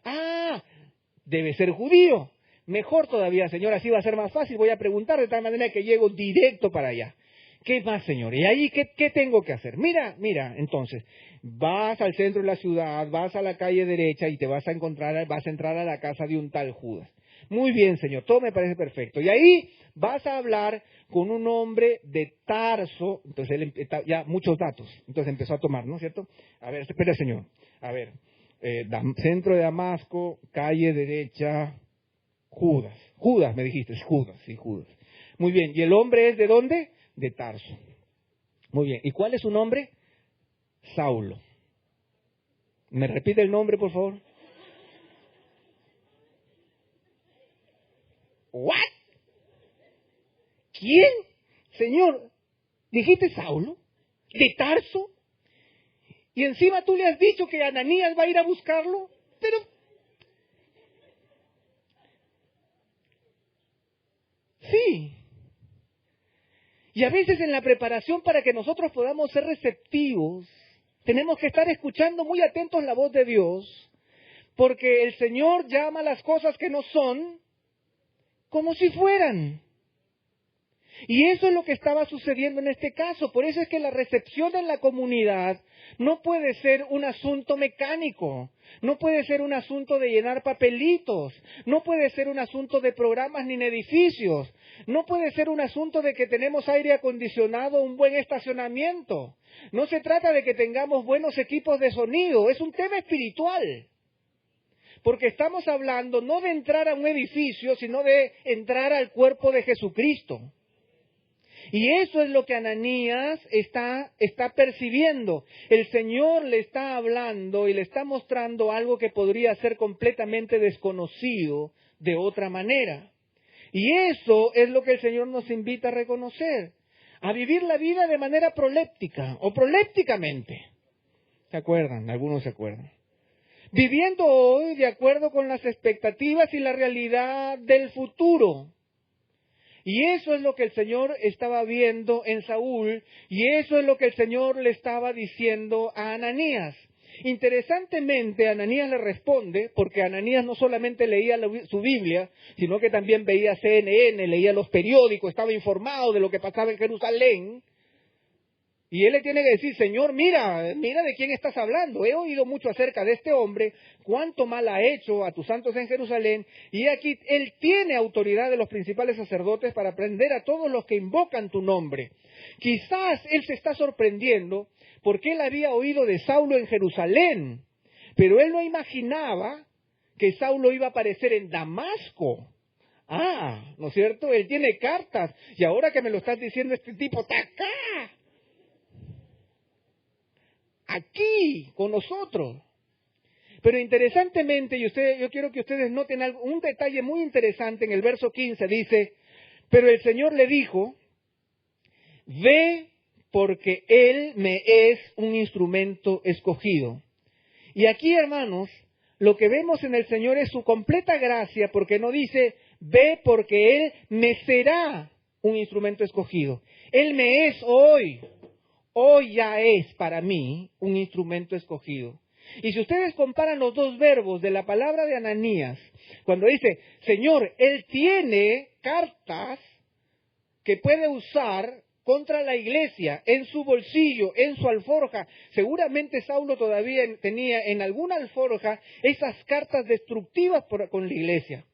debe ser judío. Mejor todavía, Señor, así va a ser más fácil. Voy a preguntar de tal manera que llego directo para allá. ¿Qué más, Señor? ¿Y ahí qué tengo que hacer? Mira, entonces, vas al centro de la ciudad, vas a la calle Derecha y vas a entrar a la casa de un tal Judas. Muy bien, Señor, todo me parece perfecto. Y ahí vas a hablar con un hombre de Tarso. Entonces él ya muchos datos. Entonces empezó a tomar, ¿no es cierto? A ver, espera, Señor. A ver, centro de Damasco, calle Derecha, Judas. Judas, me dijiste, es Judas, sí, Judas. Muy bien, ¿y el hombre es de dónde? De Tarso. Muy bien, ¿y cuál es su nombre? Saulo. ¿Me repite el nombre, por favor? ¿What? ¿Quién? Señor, ¿dijiste Saulo? ¿De Tarso? Y encima tú le has dicho que Ananías va a ir a buscarlo. Pero sí. Y a veces en la preparación para que nosotros podamos ser receptivos, tenemos que estar escuchando muy atentos la voz de Dios, porque el Señor llama las cosas que no son como si fueran. Y eso es lo que estaba sucediendo en este caso. Por eso es que la recepción en la comunidad no puede ser un asunto mecánico, no puede ser un asunto de llenar papelitos, no puede ser un asunto de programas ni en edificios, no puede ser un asunto de que tenemos aire acondicionado, un buen estacionamiento. No se trata de que tengamos buenos equipos de sonido, es un tema espiritual. Porque estamos hablando no de entrar a un edificio, sino de entrar al cuerpo de Jesucristo. Y eso es lo que Ananías está percibiendo. El Señor le está hablando y le está mostrando algo que podría ser completamente desconocido de otra manera. Y eso es lo que el Señor nos invita a reconocer, a vivir la vida de manera proléptica o prolépticamente. ¿Se acuerdan? Algunos se acuerdan. Viviendo hoy de acuerdo con las expectativas y la realidad del futuro. Y eso es lo que el Señor estaba viendo en Saúl, y eso es lo que el Señor le estaba diciendo a Ananías. Interesantemente, Ananías le responde, porque Ananías no solamente leía su Biblia, sino que también veía CNN, leía los periódicos, estaba informado de lo que pasaba en Jerusalén. Y él le tiene que decir, Señor, mira de quién estás hablando. He oído mucho acerca de este hombre, cuánto mal ha hecho a tus santos en Jerusalén. Y aquí él tiene autoridad de los principales sacerdotes para prender a todos los que invocan tu nombre. Quizás él se está sorprendiendo porque él había oído de Saulo en Jerusalén, pero él no imaginaba que Saulo iba a aparecer en Damasco. ¿No es cierto? Él tiene cartas, y ahora que me lo estás diciendo, este tipo está acá. Aquí, con nosotros. Pero interesantemente, yo quiero que ustedes noten un detalle muy interesante en el verso 15, dice, pero el Señor le dijo, ve porque Él me es un instrumento escogido. Y aquí, hermanos, lo que vemos en el Señor es su completa gracia, porque no dice, ve porque Él me será un instrumento escogido. Él me es hoy. Hoy ya es para mí un instrumento escogido. Y si ustedes comparan los dos verbos de la palabra de Ananías, cuando dice, Señor, Él tiene cartas que puede usar contra la iglesia, en su bolsillo, en su alforja. Seguramente Saulo todavía tenía en alguna alforja esas cartas destructivas con la iglesia.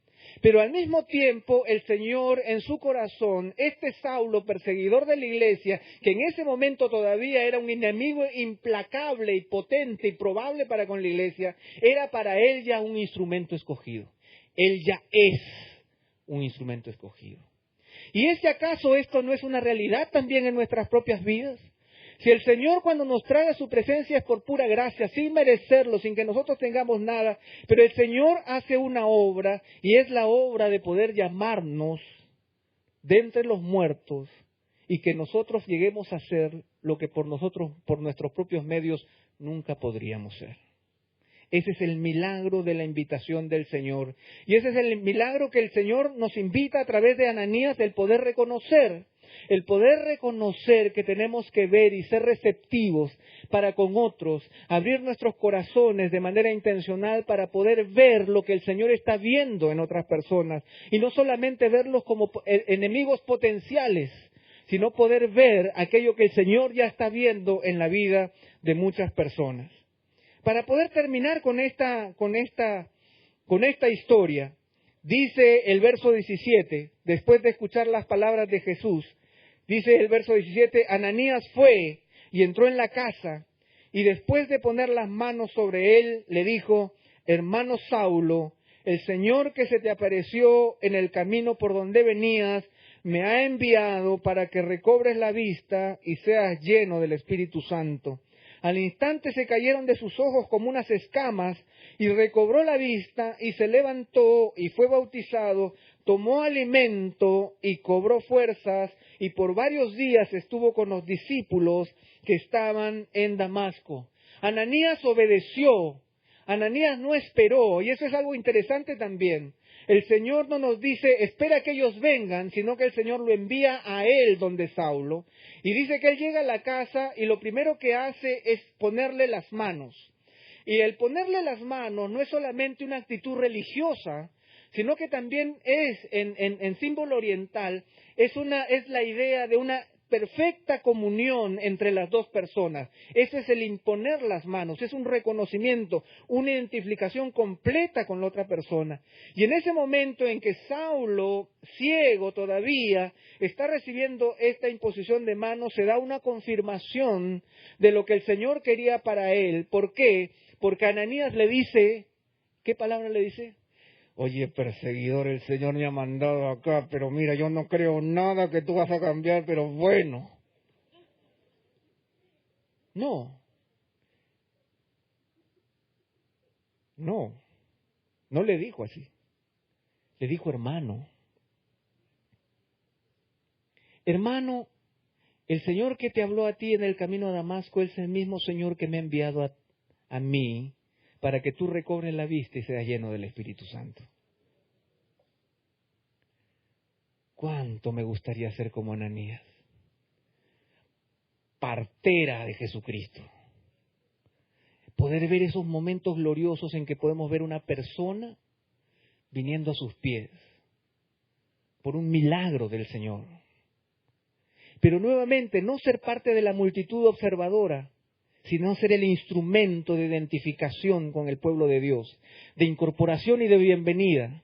Pero al mismo tiempo el Señor en su corazón, este Saulo, perseguidor de la iglesia, que en ese momento todavía era un enemigo implacable y potente y probable para con la iglesia, era para él ya un instrumento escogido. Él ya es un instrumento escogido. ¿Y es que acaso esto no es una realidad también en nuestras propias vidas? Si el Señor cuando nos trae a su presencia es por pura gracia, sin merecerlo, sin que nosotros tengamos nada, pero el Señor hace una obra y es la obra de poder llamarnos de entre los muertos y que nosotros lleguemos a ser lo que por nuestros propios medios, nunca podríamos ser. Ese es el milagro de la invitación del Señor. Y ese es el milagro que el Señor nos invita a través de Ananías, el poder reconocer que tenemos que ver y ser receptivos para con otros, abrir nuestros corazones de manera intencional para poder ver lo que el Señor está viendo en otras personas y no solamente verlos como enemigos potenciales, sino poder ver aquello que el Señor ya está viendo en la vida de muchas personas. Para poder terminar con esta historia, dice el verso 17, después de escuchar las palabras de Jesús, dice el verso 17, Ananías fue y entró en la casa, y después de poner las manos sobre él, le dijo, hermano Saulo, el Señor que se te apareció en el camino por donde venías, me ha enviado para que recobres la vista y seas lleno del Espíritu Santo. Al instante se cayeron de sus ojos como unas escamas, y recobró la vista, y se levantó, y fue bautizado, tomó alimento, y cobró fuerzas, y por varios días estuvo con los discípulos que estaban en Damasco. Ananías obedeció, Ananías no esperó, y eso es algo interesante también. El Señor no nos dice, espera que ellos vengan, sino que el Señor lo envía a él donde Saulo. Y dice que él llega a la casa y lo primero que hace es ponerle las manos. Y el ponerle las manos no es solamente una actitud religiosa, sino que también es, en símbolo oriental, es la idea de una perfecta comunión entre las dos personas. Ese es el imponer las manos, es un reconocimiento, una identificación completa con la otra persona. Y en ese momento en que Saulo, ciego todavía, está recibiendo esta imposición de manos, se da una confirmación de lo que el Señor quería para él. ¿Por qué? Porque Ananías le dice, ¿qué palabra le dice? Oye, perseguidor, el Señor me ha mandado acá, pero mira, yo no creo nada que tú vas a cambiar, pero bueno. No le dijo así. Le dijo hermano. Hermano, el Señor que te habló a ti en el camino a Damasco es el mismo Señor que me ha enviado a mí para que tú recobres la vista y seas lleno del Espíritu Santo. ¿Cuánto me gustaría ser como Ananías? Partera de Jesucristo. Poder ver esos momentos gloriosos en que podemos ver una persona viniendo a sus pies por un milagro del Señor. Pero nuevamente, no ser parte de la multitud observadora, sino ser el instrumento de identificación con el pueblo de Dios, de incorporación y de bienvenida,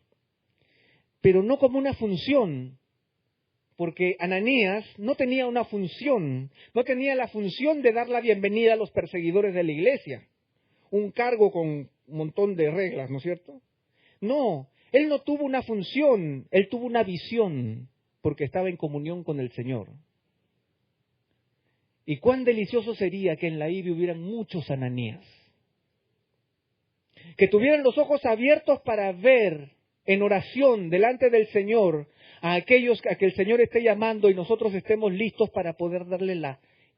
pero no como una función, porque Ananías no tenía una función, no tenía la función de dar la bienvenida a los perseguidores de la iglesia, un cargo con un montón de reglas, ¿no es cierto? No, él no tuvo una función, él tuvo una visión, porque estaba en comunión con el Señor. Y cuán delicioso sería que en la IBI hubieran muchos Ananías, que tuvieran los ojos abiertos para ver en oración delante del Señor a aquellos a que el Señor esté llamando y nosotros estemos listos para poder darle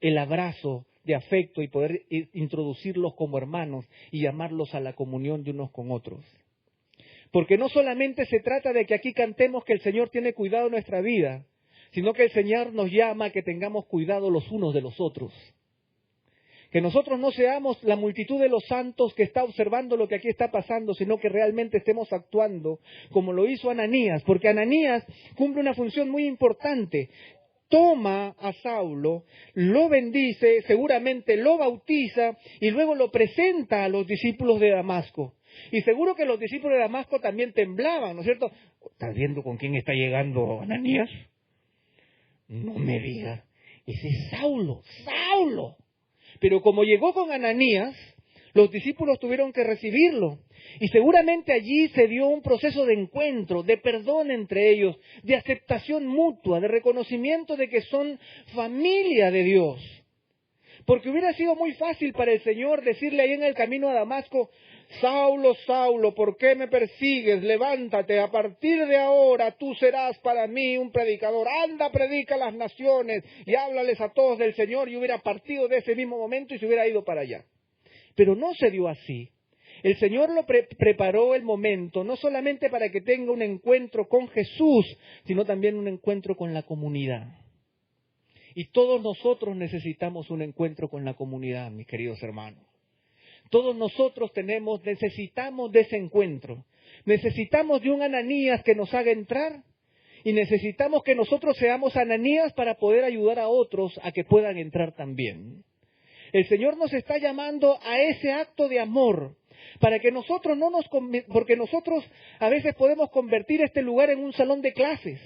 el abrazo de afecto y poder introducirlos como hermanos y llamarlos a la comunión de unos con otros. Porque no solamente se trata de que aquí cantemos que el Señor tiene cuidado de nuestra vida, sino que el Señor nos llama a que tengamos cuidado los unos de los otros. Que nosotros no seamos la multitud de los santos que está observando lo que aquí está pasando, sino que realmente estemos actuando como lo hizo Ananías, porque Ananías cumple una función muy importante. Toma a Saulo, lo bendice, seguramente lo bautiza y luego lo presenta a los discípulos de Damasco. Y seguro que los discípulos de Damasco también temblaban, ¿no es cierto? ¿Estás viendo con quién está llegando Ananías? No me digas, ese es Saulo. Pero como llegó con Ananías, los discípulos tuvieron que recibirlo. Y seguramente allí se dio un proceso de encuentro, de perdón entre ellos, de aceptación mutua, de reconocimiento de que son familia de Dios. Porque hubiera sido muy fácil para el Señor decirle ahí en el camino a Damasco, Saulo, Saulo, ¿por qué me persigues? Levántate, a partir de ahora tú serás para mí un predicador. Anda, predica a las naciones y háblales a todos del Señor. Y hubiera partido de ese mismo momento y se hubiera ido para allá. Pero no se dio así. El Señor lo preparó el momento, no solamente para que tenga un encuentro con Jesús, sino también un encuentro con la comunidad. Y todos nosotros necesitamos un encuentro con la comunidad, mis queridos hermanos. Todos nosotros necesitamos de ese encuentro. Necesitamos de un Ananías que nos haga entrar y necesitamos que nosotros seamos Ananías para poder ayudar a otros a que puedan entrar también. El Señor nos está llamando a ese acto de amor para que nosotros porque nosotros a veces podemos convertir este lugar en un salón de clases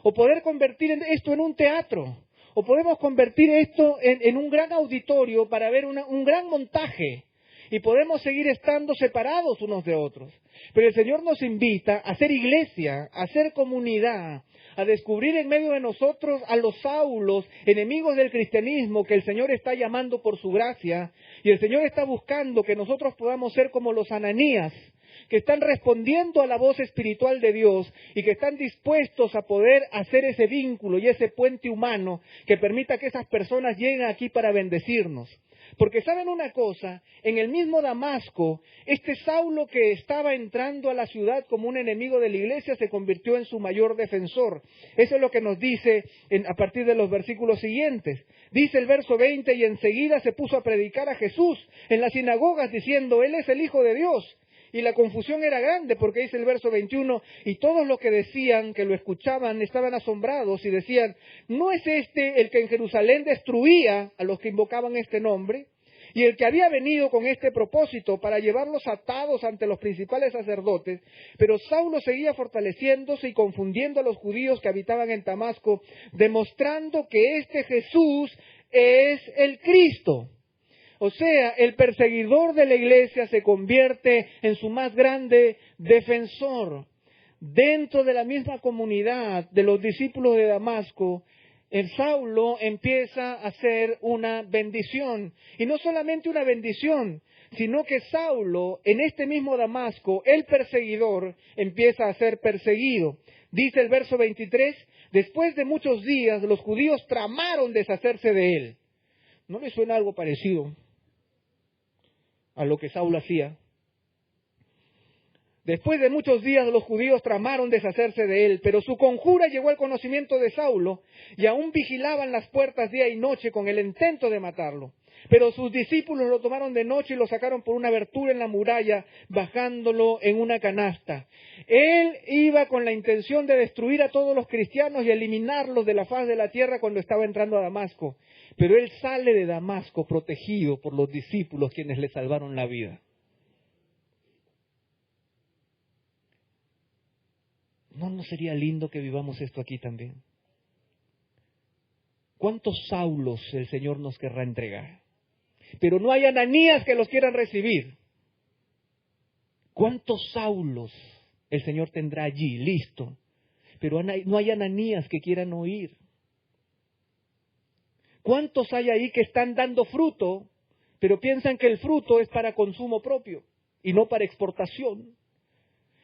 o poder convertir esto en un teatro o podemos convertir esto en un gran auditorio para ver un gran montaje. Y podemos seguir estando separados unos de otros. Pero el Señor nos invita a ser iglesia, a ser comunidad, a descubrir en medio de nosotros a los Saulos, enemigos del cristianismo, que el Señor está llamando por su gracia. Y el Señor está buscando que nosotros podamos ser como los Ananías, que están respondiendo a la voz espiritual de Dios y que están dispuestos a poder hacer ese vínculo y ese puente humano que permita que esas personas lleguen aquí para bendecirnos. Porque saben una cosa, en el mismo Damasco, este Saulo que estaba entrando a la ciudad como un enemigo de la iglesia se convirtió en su mayor defensor. Eso es lo que nos dice a partir de los versículos siguientes. Dice el verso 20, y enseguida se puso a predicar a Jesús en las sinagogas diciendo, Él es el Hijo de Dios. Y la confusión era grande porque dice el verso 21, y todos los que decían, que lo escuchaban, estaban asombrados y decían, ¿no es este el que en Jerusalén destruía a los que invocaban este nombre? Y el que había venido con este propósito para llevarlos atados ante los principales sacerdotes, pero Saulo seguía fortaleciéndose y confundiendo a los judíos que habitaban en Damasco, demostrando que este Jesús es el Cristo. O sea, el perseguidor de la iglesia se convierte en su más grande defensor. Dentro de la misma comunidad de los discípulos de Damasco, el Saulo empieza a ser una bendición. Y no solamente una bendición, sino que Saulo, en este mismo Damasco, el perseguidor, empieza a ser perseguido. Dice el verso 23, después de muchos días los judíos tramaron deshacerse de él. ¿No le suena algo parecido a lo que Saulo hacía? Después de muchos días los judíos tramaron deshacerse de él, pero su conjura llegó al conocimiento de Saulo y aún vigilaban las puertas día y noche con el intento de matarlo. Pero sus discípulos lo tomaron de noche y lo sacaron por una abertura en la muralla, bajándolo en una canasta. Él iba con la intención de destruir a todos los cristianos y eliminarlos de la faz de la tierra cuando estaba entrando a Damasco. Pero él sale de Damasco protegido por los discípulos quienes le salvaron la vida. ¿No sería lindo que vivamos esto aquí también? ¿Cuántos Saulos el Señor nos querrá entregar? Pero no hay Ananías que los quieran recibir. ¿Cuántos Saulos el Señor tendrá allí, listo? Pero no hay Ananías que quieran oír. ¿Cuántos hay ahí que están dando fruto, pero piensan que el fruto es para consumo propio y no para exportación?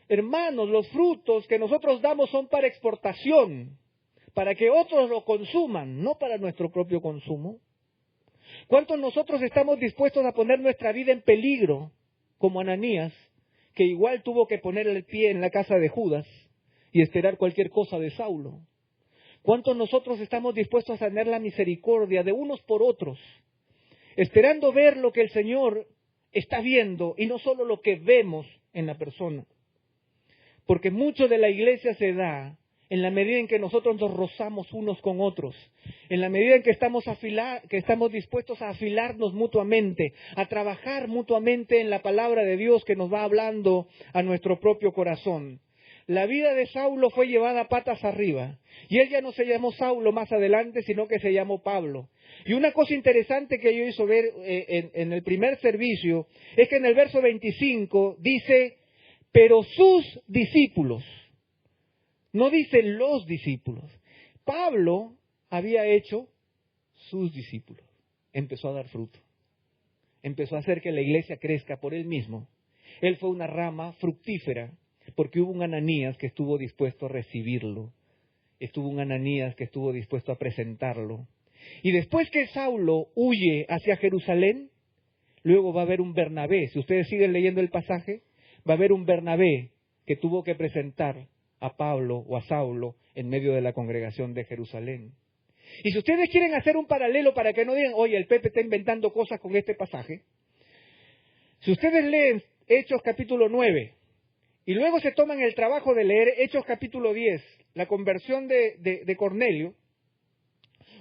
Hermanos, los frutos que nosotros damos son para exportación, para que otros lo consuman, no para nuestro propio consumo. ¿Cuántos nosotros estamos dispuestos a poner nuestra vida en peligro, como Ananías, que igual tuvo que poner el pie en la casa de Judas y esperar cualquier cosa de Saulo? ¿Cuántos nosotros estamos dispuestos a tener la misericordia de unos por otros, esperando ver lo que el Señor está viendo y no solo lo que vemos en la persona? Porque mucho de la iglesia se da en la medida en que nosotros nos rozamos unos con otros, en la medida en que estamos dispuestos a afilarnos mutuamente, a trabajar mutuamente en la palabra de Dios que nos va hablando a nuestro propio corazón. La vida de Saulo fue llevada patas arriba, y él ya no se llamó Saulo más adelante, sino que se llamó Pablo. Y una cosa interesante que yo hizo ver en el primer servicio, es que en el verso 25 dice, pero sus discípulos, no dice los discípulos. Pablo había hecho sus discípulos, empezó a dar fruto, empezó a hacer que la iglesia crezca por él mismo. Él fue una rama fructífera, porque hubo un Ananías que estuvo dispuesto a recibirlo, estuvo un Ananías que estuvo dispuesto a presentarlo. Y después que Saulo huye hacia Jerusalén, luego va a haber un Bernabé. Si ustedes siguen leyendo el pasaje, va a haber un Bernabé que tuvo que presentar a Pablo o a Saulo en medio de la congregación de Jerusalén. Y si ustedes quieren hacer un paralelo para que no digan, oye, el Pepe está inventando cosas con este pasaje, si ustedes leen Hechos capítulo 9 y luego se toman el trabajo de leer Hechos capítulo 10, la conversión de Cornelio,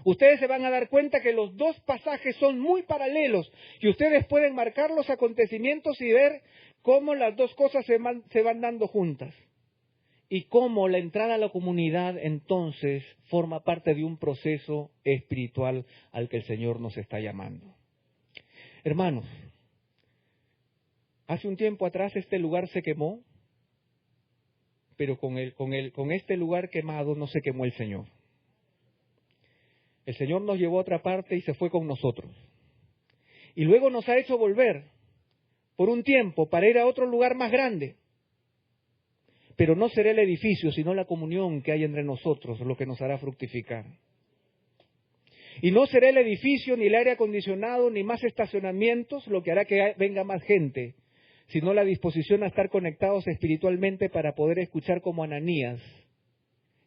ustedes se van a dar cuenta que los dos pasajes son muy paralelos y ustedes pueden marcar los acontecimientos y ver cómo las dos cosas se van dando juntas y cómo la entrada a la comunidad entonces forma parte de un proceso espiritual al que el Señor nos está llamando. Hermanos, hace un tiempo atrás este lugar se quemó, pero con este lugar quemado no se quemó el Señor. El Señor nos llevó a otra parte y se fue con nosotros. Y luego nos ha hecho volver por un tiempo para ir a otro lugar más grande. Pero no será el edificio, sino la comunión que hay entre nosotros lo que nos hará fructificar. Y no será el edificio, ni el aire acondicionado, ni más estacionamientos lo que hará que venga más gente, sino la disposición a estar conectados espiritualmente para poder escuchar como Ananías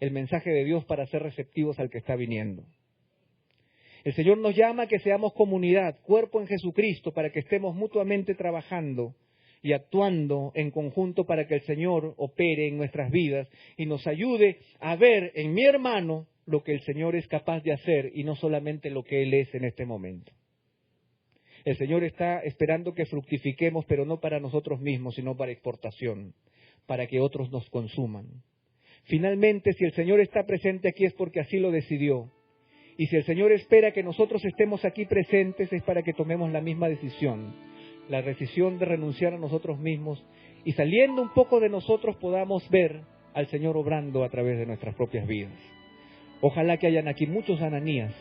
el mensaje de Dios para ser receptivos al que está viniendo. El Señor nos llama a que seamos comunidad, cuerpo en Jesucristo, para que estemos mutuamente trabajando y actuando en conjunto para que el Señor opere en nuestras vidas y nos ayude a ver en mi hermano lo que el Señor es capaz de hacer y no solamente lo que Él es en este momento. El Señor está esperando que fructifiquemos, pero no para nosotros mismos, sino para exportación, para que otros nos consuman. Finalmente, si el Señor está presente aquí es porque así lo decidió. Y si el Señor espera que nosotros estemos aquí presentes es para que tomemos la misma decisión, la decisión de renunciar a nosotros mismos y saliendo un poco de nosotros podamos ver al Señor obrando a través de nuestras propias vidas. Ojalá que hayan aquí muchos Ananías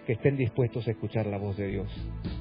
que estén dispuestos a escuchar la voz de Dios.